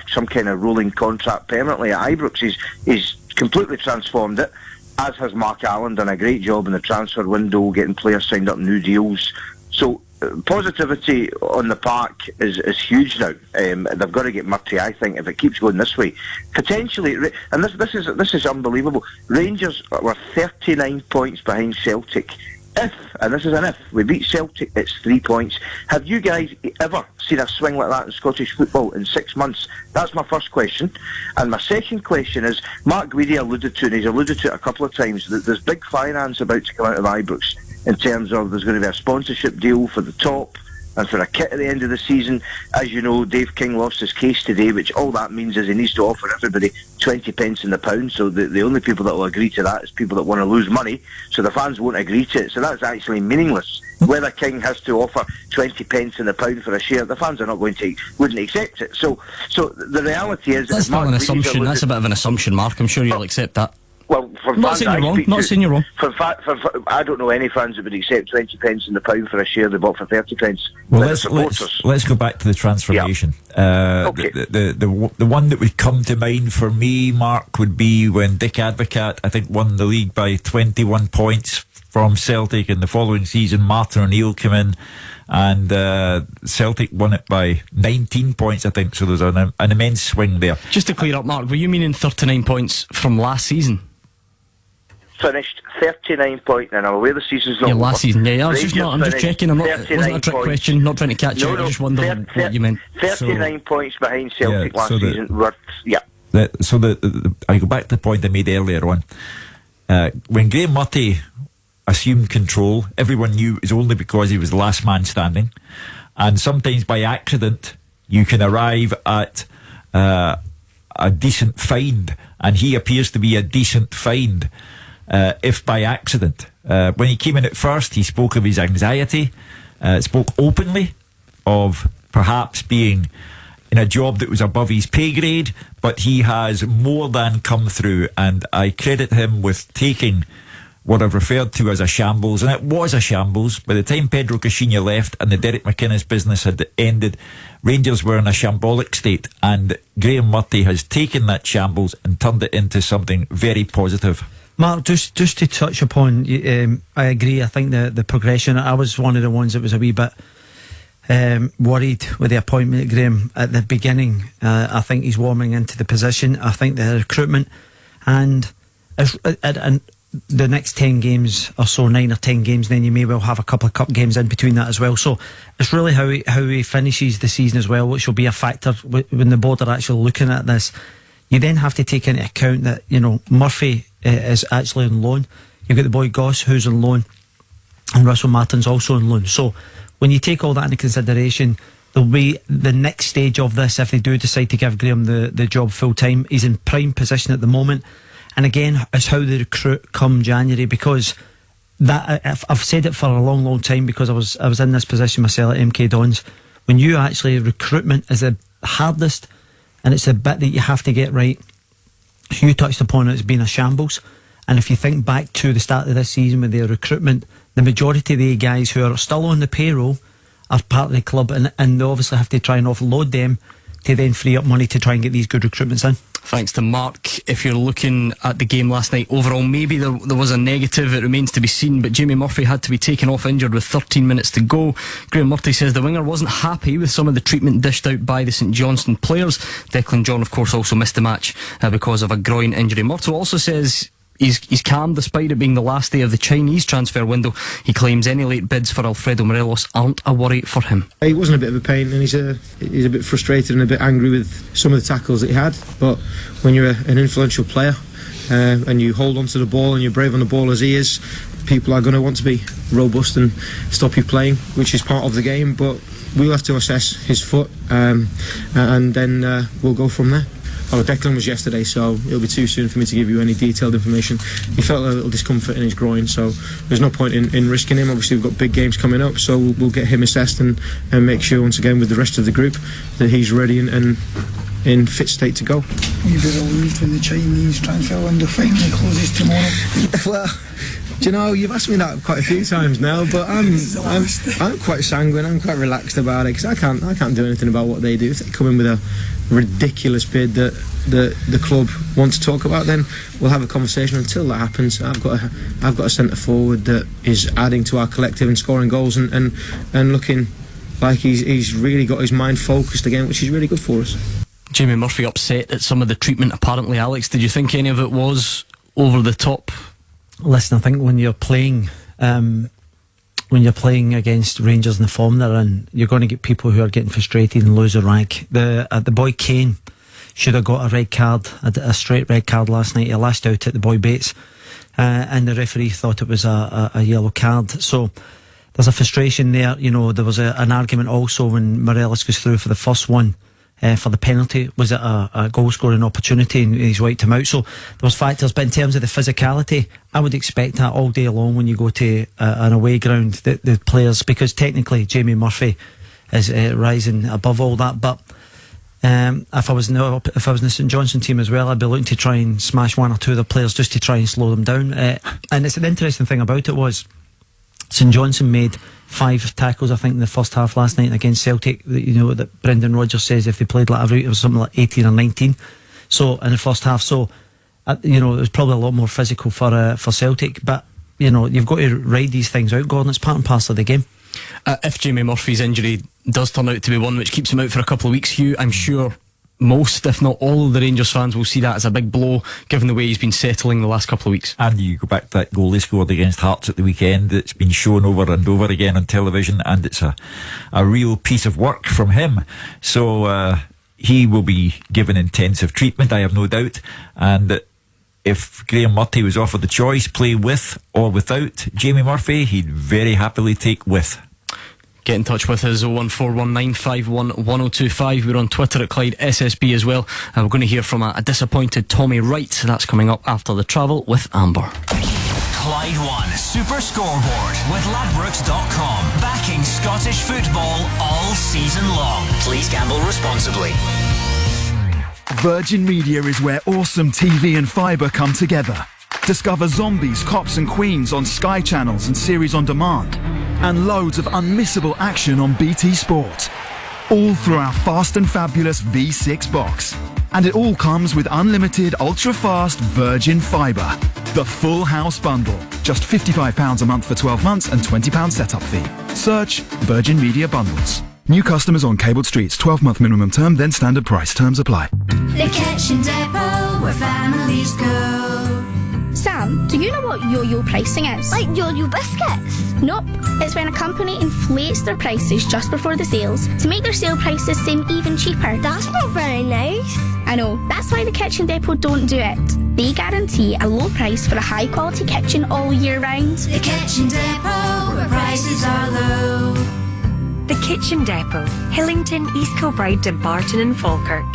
some kind of rolling contract permanently at Ibrox. He's completely transformed it, as has Mark Allen, done a great job in the transfer window, getting players signed up new deals. So positivity on the park is huge now. They've got to get Murty, I think, if it keeps going this way. Potentially, and this is unbelievable, Rangers were 39 points behind Celtic. If, and this is an if, we beat Celtic, it's 3 points. Have you guys ever seen a swing like that in Scottish football in 6 months? That's my first question. And my second question is, Mark Guidi alluded to, and he's alluded to it a couple of times, that there's big finance about to come out of Ibrox in terms of there's going to be a sponsorship deal for the top and for a kit at the end of the season. As you know, Dave King lost his case today, which all that means is he needs to offer everybody 20 pence in the pound. So the only people that will agree to that is people that want to lose money. So the fans won't agree to it. So that's actually meaningless. Whether King has to offer 20 pence in the pound for a share, the fans are not going to, wouldn't accept it. So the reality is, that's not an assumption. That's a bit of an assumption, Mark. I'm sure you'll accept that. Well, from not saying you're wrong. Not saying you're wrong. I don't know any fans that would accept 20 pence in the pound for a share they bought for 30 pence. Well, let's go back to the transformation. Yeah. Okay. The one that would come to mind for me, Mark, would be when Dick Advocat, I think, won the league by 21 points from Celtic, and the following season Martin O'Neill came in and Celtic won it by 19 points, I think. So there's an immense swing there. Just to clear up, Mark, were you meaning 39 points from last season? Finished 39 points, and I'm aware the season's not over. Last season, yeah. I'm just checking. It wasn't a trick question, not trying to catch you. I just wondering what you meant. 39 points behind Celtic last season. I go back to the point I made earlier on. When Graham Murty assumed control, everyone knew it was only because he was the last man standing, and sometimes by accident you can arrive at a decent find, and he appears to be a decent find. If by accident. When he came in at first, he spoke of his anxiety, spoke openly of perhaps being in a job that was above his pay grade, but he has more than come through, and I credit him with taking what I've referred to as a shambles, and it was a shambles. By the time Pedro Caixinha left and the Derek McInnes business had ended, Rangers were in a shambolic state, and Graham Murty has taken that shambles and turned it into something very positive. Mark, just to touch upon, I agree. I think the progression, I was one of the ones that was a wee bit worried with the appointment of Graham at the beginning. I think he's warming into the position. I think the recruitment and the next 10 games or so, 9 or 10 games, then you may well have a couple of cup games in between that as well. So it's really how he finishes the season as well, which will be a factor when the board are actually looking at this. You then have to take into account that, you know, Murphy is actually on loan. You've got the boy Goss who's on loan, and Russell Martin's also on loan. So when you take all that into consideration, there'll be the next stage of this if they do decide to give Graham the job full time. He's in prime position at the moment, and again, it's how they recruit come January, because that I've said it for a long time, because I was in this position myself at MK Dons. When you actually, recruitment is the hardest, and it's the bit that you have to get right. Hugh touched upon it as being a shambles, and if you think back to the start of this season with their recruitment, the majority of the guys who are still on the payroll are part of the club, and they obviously have to try and offload them to then free up money to try and get these good recruitments in. Thanks to Mark. If you're looking at the game last night, overall maybe there was a negative, it remains to be seen, but Jamie Murphy had to be taken off injured with 13 minutes to go. Graham Murty says the winger wasn't happy with some of the treatment dished out by the St Johnstone players. Declan John of course also missed the match because of a groin injury. Murty also says he's calm despite it being the last day of the Chinese transfer window. He claims any late bids for Alfredo Morelos aren't a worry for him. He was in a bit of a pain, and he's a bit frustrated and a bit angry with some of the tackles that he had. But when you're an influential player and you hold on to the ball and you're brave on the ball as he is, people are going to want to be robust and stop you playing, which is part of the game. But we'll have to assess his foot and then we'll go from there. Oh, Declan was yesterday, so it'll be too soon for me to give you any detailed information. He felt a little discomfort in his groin, so there's no point in risking him. Obviously we've got big games coming up, so we'll get him assessed and make sure once again with the rest of the group that he's ready and in fit state to go. You'll be relieved when the Chinese transfer window finally closes tomorrow. Well, do you know, you've asked me that quite a few times now, but I'm quite sanguine. I'm quite relaxed about it, because I can't do anything about what they do. If they come in with a ridiculous bid that the club want to talk about, then we'll have a conversation. Until that happens, I've got a centre forward that is adding to our collective and scoring goals and looking like he's really got his mind focused again, which is really good for us. Jamie Murphy upset at some of the treatment apparently. Alex, did you think any of it was over the top? Listen, I think when you're playing against Rangers in the form they're in, you're going to get people who are getting frustrated and lose their rank. The boy Kane should have got a red card, a straight red card last night. He lashed out at the boy Bates, and the referee thought it was a yellow card. So there's a frustration there. You know, there was an argument also when Morelos goes through for the first one. For the penalty, was it a goal scoring opportunity, and he's wiped him out. So there was factors, but in terms of the physicality, I would expect that all day long when you go to an away ground, the players, because technically Jamie Murphy is rising above all that. But if I was in the St Johnstone team as well, I'd be looking to try and smash one or two of the players just to try and slow them down. And it's an interesting thing about it was St Johnstone made 5 tackles, I think, in the first half last night against Celtic. You know that Brendan Rodgers says if they played like it was something like 18 or 19. So in the first half, so you know, it was probably a lot more physical for Celtic. But you know, you've got to ride these things out, Gordon. It's part and parcel of the game. If Jamie Murphy's injury does turn out to be one which keeps him out for a couple of weeks, Hugh, I'm sure most, if not all, of the Rangers fans will see that as a big blow, given the way he's been settling the last couple of weeks. And you go back to that goal he scored against Hearts at the weekend. It's been shown over and over again on television, and it's a real piece of work from him. So he will be given intensive treatment, I have no doubt. And if Graham Murty was offered the choice, play with or without Jamie Murphy, he'd very happily take with. Get in touch with us 01419511025. We're on Twitter at Clyde SSB as well. We're going to hear from a disappointed Tommy Wright. That's coming up after the travel with Amber. Clyde One Super Scoreboard with Ladbrokes.com. Backing Scottish football all season long. Please gamble responsibly. Virgin Media is where awesome TV and fibre come together. Discover Zombies, Cops and Queens on Sky Channels and Series on Demand. And loads of unmissable action on BT Sport. All through our fast and fabulous V6 box. And it all comes with unlimited ultra-fast Virgin Fibre. The full house bundle. Just £55 a month for 12 months and £20 setup fee. Search Virgin Media Bundles. New customers on cabled streets. 12-month minimum term, then standard price. Terms apply. The Kitchen Depot, where families go. Sam, do you know what yo-yo pricing is? Like yo-yo biscuits? Nope. It's when a company inflates their prices just before the sales to make their sale prices seem even cheaper. That's not very nice. I know, that's why the Kitchen Depot don't do it. They guarantee a low price for a high quality kitchen all year round. The Kitchen Depot, where prices are low. The Kitchen Depot, Hillington, East Kilbride, Dumbarton and Falkirk.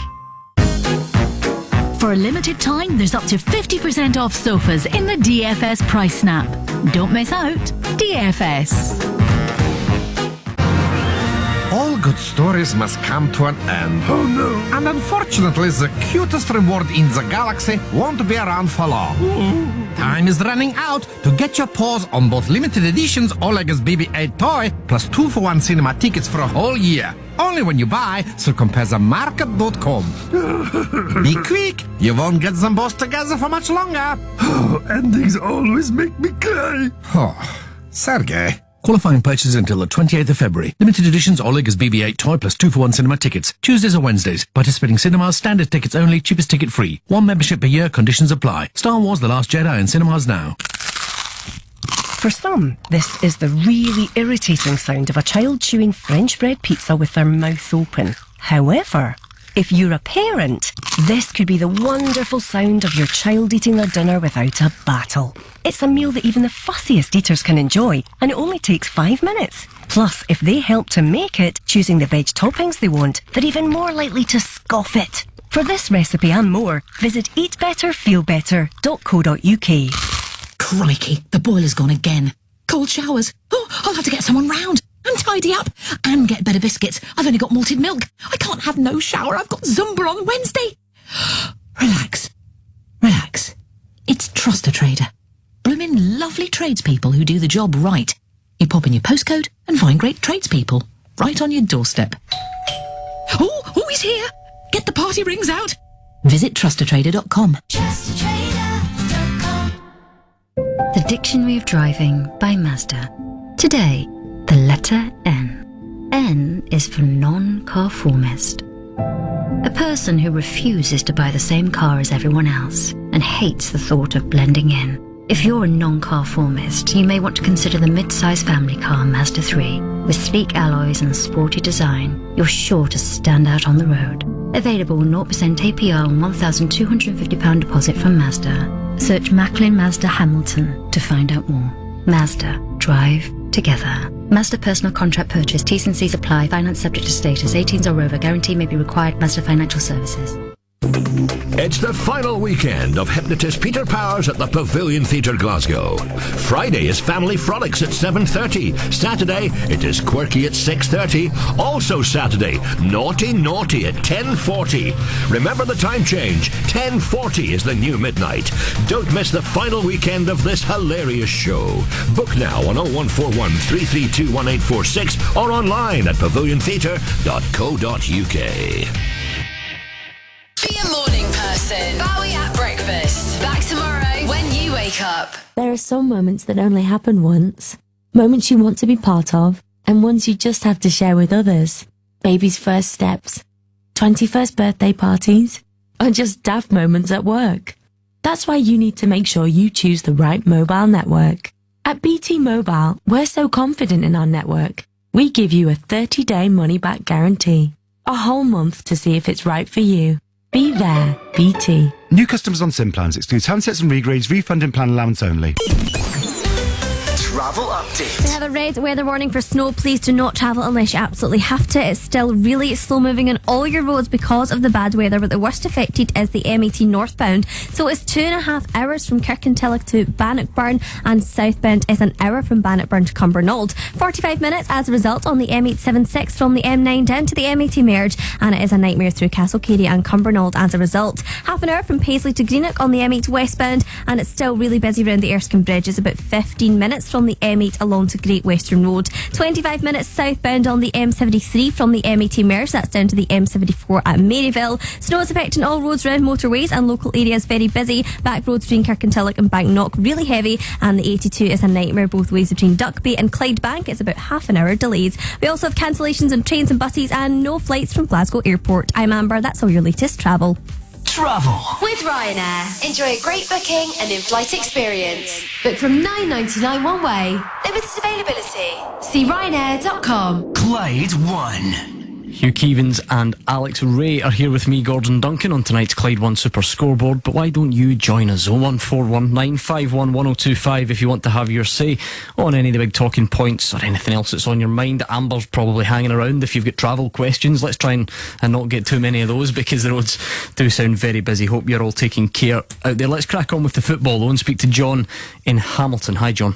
For a limited time, there's up to 50% off sofas in the DFS price snap. Don't miss out. DFS. All good stories must come to an end. Oh no. And unfortunately, the cutest reward in the galaxy won't be around for long. Time is running out to get your paws on both limited editions Oleg's BB-8 toy plus 2-for-1 cinema tickets for a whole year. Only when you buy through comparethemarket.com. Be quick, you won't get them both together for much longer. Endings always make me cry. Oh, Sergey. Qualifying purchases until the 28th of February. Limited editions Oleg's BB-8 toy plus 2-for-1 cinema tickets. Tuesdays or Wednesdays. Participating cinemas, standard tickets only, cheapest ticket free. 1 membership per year, conditions apply. Star Wars The Last Jedi in cinemas now. For some, this is the really irritating sound of a child chewing French bread pizza with their mouth open. However, if you're a parent, this could be the wonderful sound of your child eating their dinner without a battle. It's a meal that even the fussiest eaters can enjoy, and it only takes 5 minutes. Plus, if they help to make it, choosing the veg toppings they want, they're even more likely to scoff it. For this recipe and more, visit eatbetterfeelbetter.co.uk. Crikey, the boiler's gone again. Cold showers. Oh, I'll have to get someone round. And tidy up. And get better biscuits. I've only got malted milk. I can't have no shower. I've got Zumba on Wednesday. Relax. Relax. It's Trust a Trader. Bloomin' lovely tradespeople who do the job right. You pop in your postcode and find great tradespeople right on your doorstep. Oh, he's here. Get the party rings out. Visit trustatrader.com. The Dictionary of Driving by Mazda. Today, the letter N. N is for non-conformist. A person who refuses to buy the same car as everyone else and hates the thought of blending in. If you're a non-conformist, you may want to consider the mid-size family car Mazda 3. With sleek alloys and sporty design, you're sure to stand out on the road. Available 0% APR and £1,250 deposit from Mazda. Search Macklin Mazda Hamilton to find out more. Mazda. Drive together. Mazda personal contract purchase. T's and C's apply. Finance subject to status. 18s or over. Guarantee may be required. Mazda Financial Services. It's the final weekend of hypnotist Peter Powers at the Pavilion Theatre Glasgow. Friday is Family Frolics at 7:30. Saturday, it is Quirky at 6:30. Also Saturday, Naughty Naughty at 10:40. Remember the time change. 10:40 is the new midnight. Don't miss the final weekend of this hilarious show. Book now on 0141 332 1846 or online at paviliontheatre.co.uk. Be a morning person. Bowie at breakfast. Back tomorrow when you wake up. There are some moments that only happen once. Moments you want to be part of, and ones you just have to share with others. Baby's first steps, 21st birthday parties, or just daft moments at work. That's why you need to make sure you choose the right mobile network. At BT Mobile, we're so confident in our network. We give you a 30-day money-back guarantee. A whole month to see if it's right for you. Be there, BT. New customers on SIM plans excludes handsets and regrades, refund and plan allowance only. Travel update. We have a red weather warning for snow. Please do not travel unless you absolutely have to. It's still really slow moving on all your roads because of the bad weather, but the worst affected is the M80 northbound. So it's 2.5 hours from Kirkintilloch to Bannockburn, and southbound is an hour from Bannockburn to Cumbernauld. 45 minutes as a result on the M876 from the M9 down to the M80 merge, and it is a nightmare through Castlecary and Cumbernauld as a result. Half an hour from Paisley to Greenock on the M8 westbound, and it's still really busy around the Erskine Bridge. It's about 15 minutes from the M8 along to Great Western Road. 25 minutes southbound on the M73 from the M80 merge. That's down to the M74 at Maryville. Snow is affecting all roads around motorways and local areas very busy. Back roads between Kirkintilloch and Banknock really heavy, and the 82 is a nightmare both ways between Duckby and Clydebank. It's about half an hour delays. We also have cancellations on trains and buses and no flights from Glasgow Airport. I'm Amber. That's all your latest travel. Travel with Ryanair. Enjoy a great booking and in-flight experience. Book from £9.99 one way. Limited availability. See Ryanair.com. Clyde 1. Hugh Keevins and Alex Ray are here with me, Gordon Duncan, on tonight's Clyde One Super Scoreboard. But why don't you join us? 01419511025 if you want to have your say on any of the big talking points or anything else that's on your mind. Amber's probably hanging around if you've got travel questions. Let's try and not get too many of those, because the roads do sound very busy. Hope you're all taking care out there. Let's crack on with the football though and speak to John in Hamilton. Hi, John.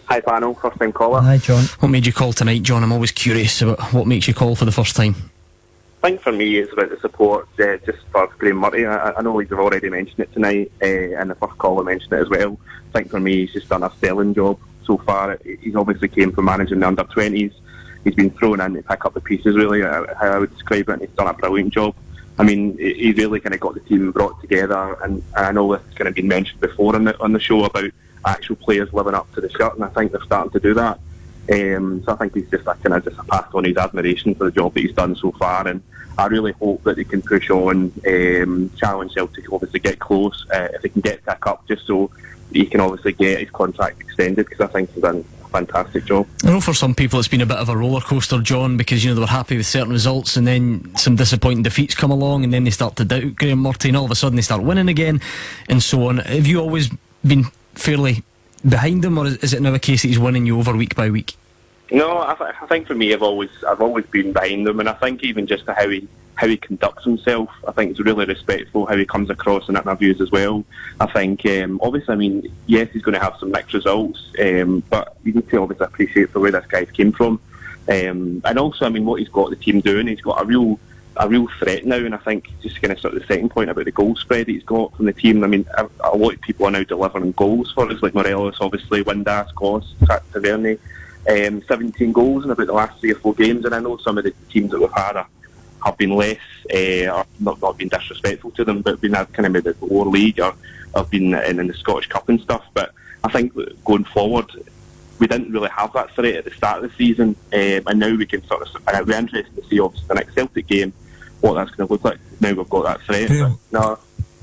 Hi panel, first time caller. Hi, John. What made you call tonight, John? I'm always curious about what makes you call for the first time. I think for me it's about the support, just for Graham Murray. I know he's already mentioned it tonight, and the first caller mentioned it as well. I think for me he's just done a sterling job so far. He's obviously came from managing the under-20s. He's been thrown in to pick up the pieces, really, how I would describe it, and he's done a brilliant job. I mean, he's really kind of got the team brought together, and I know this has kind of been mentioned before on the show about actual players living up to the shirt, and I think they're starting to do that. So I think he's just a pass on his admiration for the job that he's done so far, and I really hope that he can push on, challenge Celtic, obviously get close, if they can get back up, just so he can obviously get his contract extended, because I think he's done a fantastic job. I know for some people it's been a bit of a roller coaster, John, because they were happy with certain results and then some disappointing defeats come along and then they start to doubt Graham Murray and all of a sudden they start winning again and so on. Have you always been fairly behind him, or is it now a case that he's winning you over week by week? No, I think for me I've always been behind him, and I think even just how he conducts himself, I think it's really respectful how he comes across in interviews as well. I think obviously, I mean, yes, he's going to have some mixed results, but you need to obviously appreciate the way this guy's came from, and also, I mean, what he's got the team doing, he's got a real threat now, and I think just kind of sort of the second point about the goal spread that he's got from the team. I mean, a lot of people are now delivering goals for us, like Morelos, obviously, Windass, Goss, Tavernier, 17 goals in about the last 3 or 4 games, and I know some of the teams that we've had have been less, or not been disrespectful to them, but been kind of maybe the lower league, or have been in the Scottish Cup and stuff. But I think going forward, we didn't really have that threat at the start of the season, and now we can sort of, and it'll be interesting to see obviously the next Celtic game what that's going to look like. Now we've got that threat.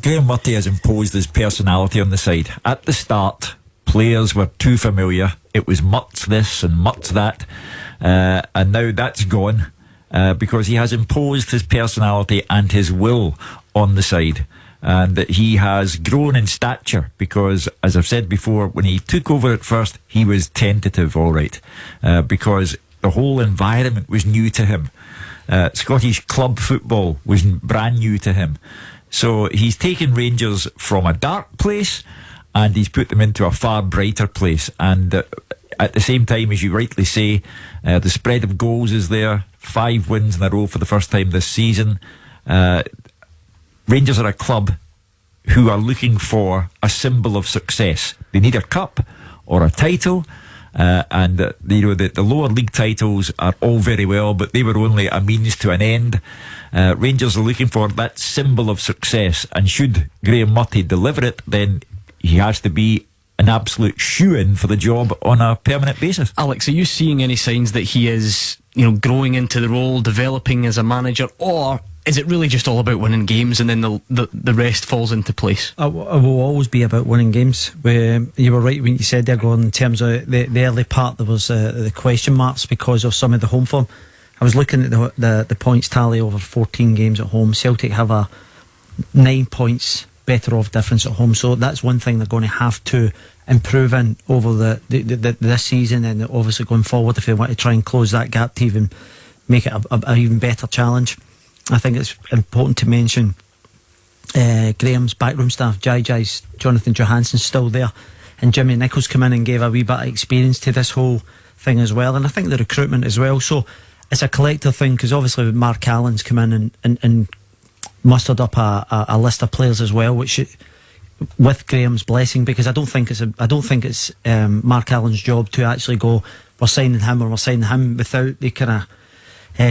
Graham Murray has imposed his personality on the side. At the start, players were too familiar. It was Mutt's this and Mutt's that, and now that's gone, because he has imposed his personality and his will on the side, and that he has grown in stature, because, as I've said before, when he took over at first, he was tentative, all right, because the whole environment was new to him. Scottish club football was brand new to him. So he's taken Rangers from a dark place and he's put them into a far brighter place. And at the same time, as you rightly say, the spread of goals is there. 5 wins in a row for the first time this season. Rangers are a club who are looking for a symbol of success. They need a cup or a title. The lower league titles are all very well, but they were only a means to an end. Rangers are looking for that symbol of success, and should Graham Murray deliver it, then he has to be an absolute shoe-in for the job on a permanent basis. Alex, are you seeing any signs that he is, growing into the role, developing as a manager, or is it really just all about winning games and then the rest falls into place? It will always be about winning games. You were right when you said there, Gordon, in terms of the early part, there was the question marks because of some of the home form. I was looking at the points tally over 14 games at home. Celtic have a 9 points better off difference at home, so that's one thing they're going to have to improve in over this season, and obviously going forward if they want to try and close that gap to even make it a even better challenge. I think it's important to mention Graham's backroom staff. Jai's Jonathan Johansson's still there, and Jimmy Nichols come in and gave a wee bit of experience to this whole thing as well, and I think the recruitment as well. So it's a collective thing, because obviously Mark Allen's come in and mustered up a list of players as well, which with Graham's blessing, because I don't think it's Mark Allen's job to actually go, we're signing him without the kind of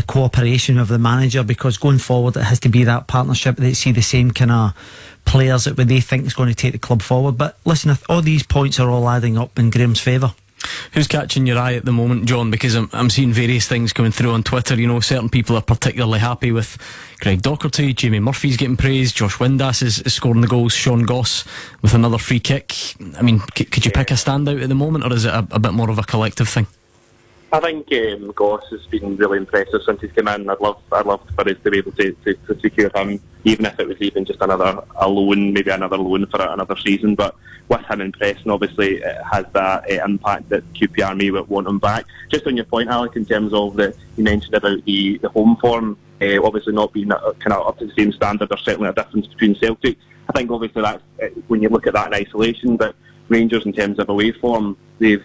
cooperation of the manager, because going forward it has to be that partnership, that see the same kind of players that they think is going to take the club forward. But listen, all these points are all adding up in Graham's favour. Who's catching your eye at the moment, John? Because I'm seeing various things coming through on Twitter. Certain people are particularly happy with Greg Docherty. Jamie Murphy's getting praised. Josh Windass is scoring the goals. Sean Goss with another free kick. I mean, could you pick a standout at the moment, or is it a bit more of a collective thing? I think Goss has been really impressive since he's come in. I'd love for us to be able to secure him, even if it was even just another loan for another season. But with him impressing, obviously it has that impact that QPR may want him back. Just on your point, Alec, in terms of you mentioned about the home form, obviously not being kind of up to the same standard, or certainly a difference between Celtic. I think obviously that's when you look at that in isolation, but Rangers in terms of away form, they've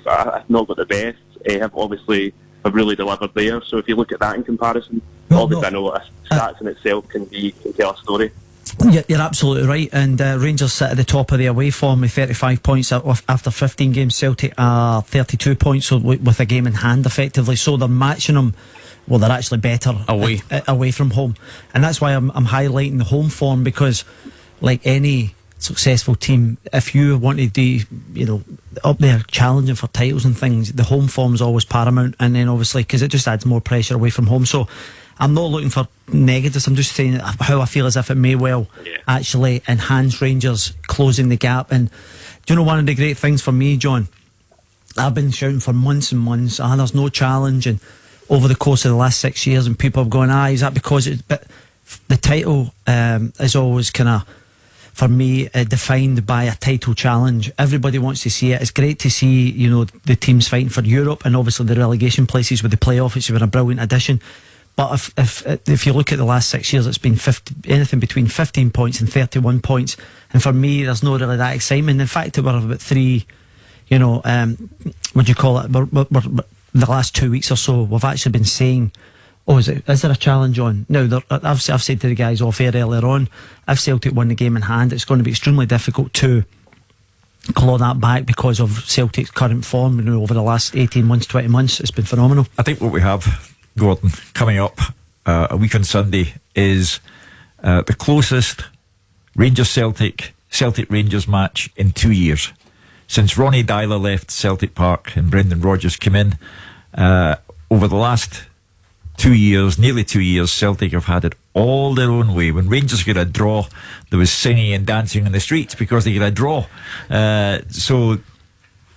not got the best. Have really delivered there. So if you look at that in comparison, I know stats in itself can tell a story. You're absolutely right, and Rangers sit at the top of the away form with 35 points after 15 games. Celtic are 32 points with a game in hand effectively, so they're matching them. Well, they're actually better away from home, and that's why I'm highlighting the home form, because like any successful team, if you want to be, up there challenging for titles and things, the home form's always paramount. And then obviously, because it just adds more pressure away from home. So I'm not looking for negatives, I'm just saying how I feel as if it may well actually enhance Rangers closing the gap. And do you know one of the great things for me, John, I've been shouting for months and months, there's no challenge, and over the course of the last 6 years, and people have gone, is that because but the title is always kind of, for me, defined by a title challenge. Everybody wants to see it. It's great to see, the teams fighting for Europe, and obviously the relegation places with the playoff. It's been a brilliant addition. But if you look at the last 6 years, it's been anything between 15 points and 31 points. And for me, there's not really that excitement. In fact, we're about three, what do you call it? We're the last 2 weeks or so, we've actually been saying, is there a challenge on? Now, I've said to the guys off air earlier on, if Celtic won the game in hand, it's going to be extremely difficult to claw that back because of Celtic's current form. Over the last 18 months, 20 months, it's been phenomenal. I think what we have, Gordon, coming up a week on Sunday is the closest Rangers-Celtic, Celtic-Rangers match in 2 years. Since Ronnie Dyler left Celtic Park and Brendan Rodgers came in, over the last 2 years, nearly 2 years, Celtic have had it all their own way. When Rangers got a draw, there was singing and dancing in the streets because they got a draw. So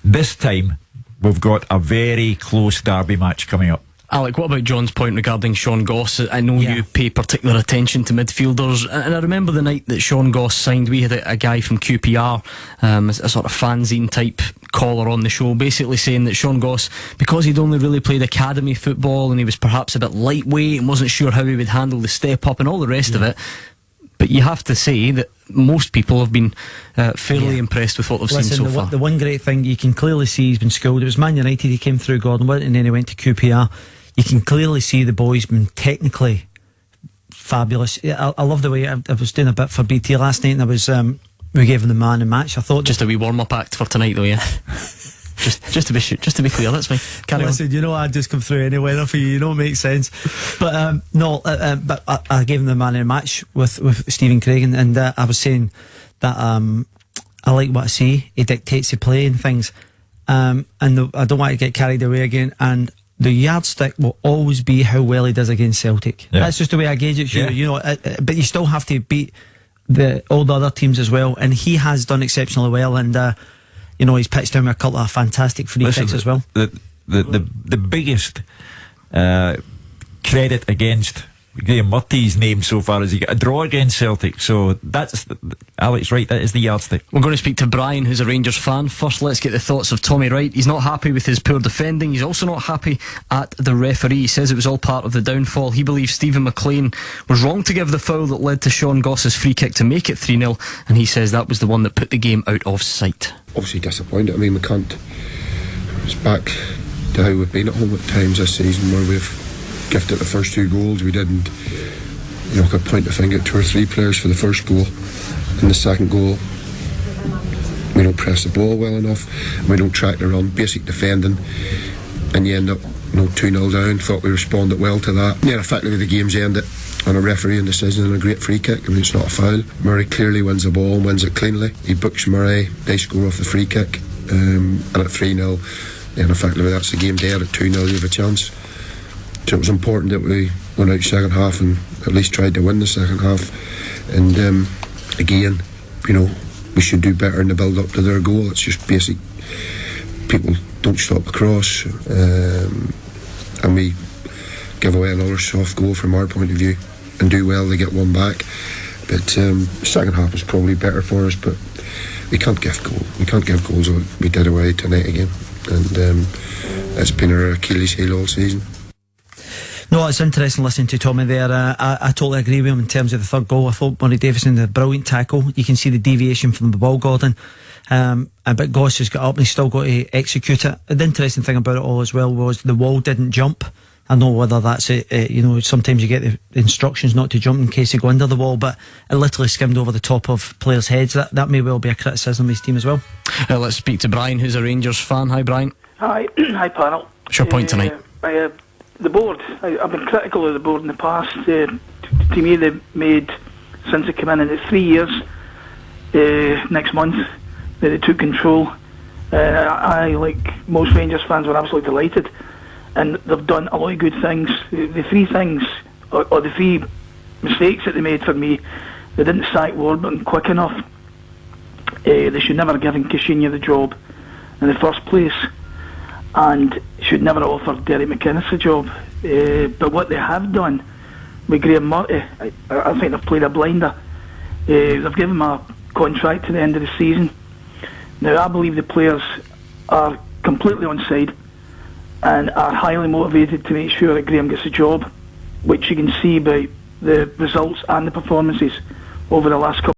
this time we've got a very close derby match coming up. Alec, what about John's point regarding Sean Goss? I know you pay particular attention to midfielders, and I remember the night that Sean Goss signed, we had a guy from QPR, a sort of fanzine type caller on the show, basically saying that Sean Goss, because he'd only really played academy football and he was perhaps a bit lightweight and wasn't sure how he would handle the step up and all the rest of it, but you have to say that most people have been fairly impressed with what they've seen so far. The one great thing you can clearly see, he's been schooled. It was Man United he came through, Gordon, and then he went to QPR. You can clearly see the boy's been technically fabulous. I love the way I was doing a bit for BT last night, and we gave him the man of the match. I thought just a wee warm-up act for tonight, though, yeah. just to be clear, that's fine. Carry on. I'd just come through anyway for you. It makes sense. But but I gave him the man of the match with Stephen Craig, and I was saying that I like what I see. He dictates the play and things, and I don't want to get carried away again. And the yardstick will always be how well he does against Celtic. That's just the way I gauge it. But you still have to beat all the other teams as well. And he has done exceptionally well. And he's pitched down with a couple of fantastic free kicks as well. The biggest credit against Graham Murty's name so far is he got a draw against Celtic. So that's Alex, right, that is the yardstick. We're going to speak to Brian, who's a Rangers fan. First, let's get the thoughts of Tommy Wright. He's not happy with his poor defending. He's also not happy at the referee. He says it was all part of the downfall. He believes Stephen McLean was wrong to give the foul that led to Sean Goss's free kick to make it 3-0, and he says that was the one that put the game out of sight. Obviously disappointed. I mean, we can't. It's back to how we've been at home at times this season, where we've gifted the first two goals. We didn't, could point the finger at 2 or 3 players for the first goal. In the second goal, we don't press the ball well enough, and we don't track the run, basic defending, and you end up 2-0 down. Thought we responded well to that. Yeah, effectively the game's ended on a refereeing decision and a great free kick. I mean, it's not a foul. Murray clearly wins the ball and wins it cleanly. He books Murray, they score off the free kick, and at 3-0, then effectively that's the game dead. At 2-0 you have a chance. So it was important that we went out second half and at least tried to win the second half. And again, we should do better in the build up to their goal. It's just basic. People don't stop the cross. and we give away another soft goal from our point of view and do well, they get one back. But second half was probably better for us, but we can't give goals like we did away tonight again, and it's been our Achilles heel all season. No, it's interesting listening to Tommy there. I totally agree with him in terms of the third goal. I thought Murray Davison did a brilliant tackle. You can see the deviation from the ball, Gordon. But Goss has got up and he's still got to execute it. The interesting thing about it all as well was the wall didn't jump. I know whether that's sometimes you get the instructions not to jump in case you go under the wall, but it literally skimmed over the top of players' heads. That may well be a criticism of his team as well. Let's speak to Brian, who's a Rangers fan. Hi, Brian. Hi, hi, panel. What's your point tonight? The board. I've been critical of the board in the past. To me, they've made, since they came in it's 3 years next month that they took control. I, like most Rangers fans, were absolutely delighted, and they've done a lot of good things. The three things, or the three mistakes that they made for me: they didn't sack Warburton quick enough. They should never have given Kishinya the job in the first place, and should never have offered Derek McInnes a job. But what they have done with Graham Murty, I think they've played a blinder. They've given him a contract to the end of the season. Now I believe the players are completely on side and are highly motivated to make sure that Graham gets a job, which you can see by the results and the performances over the last couple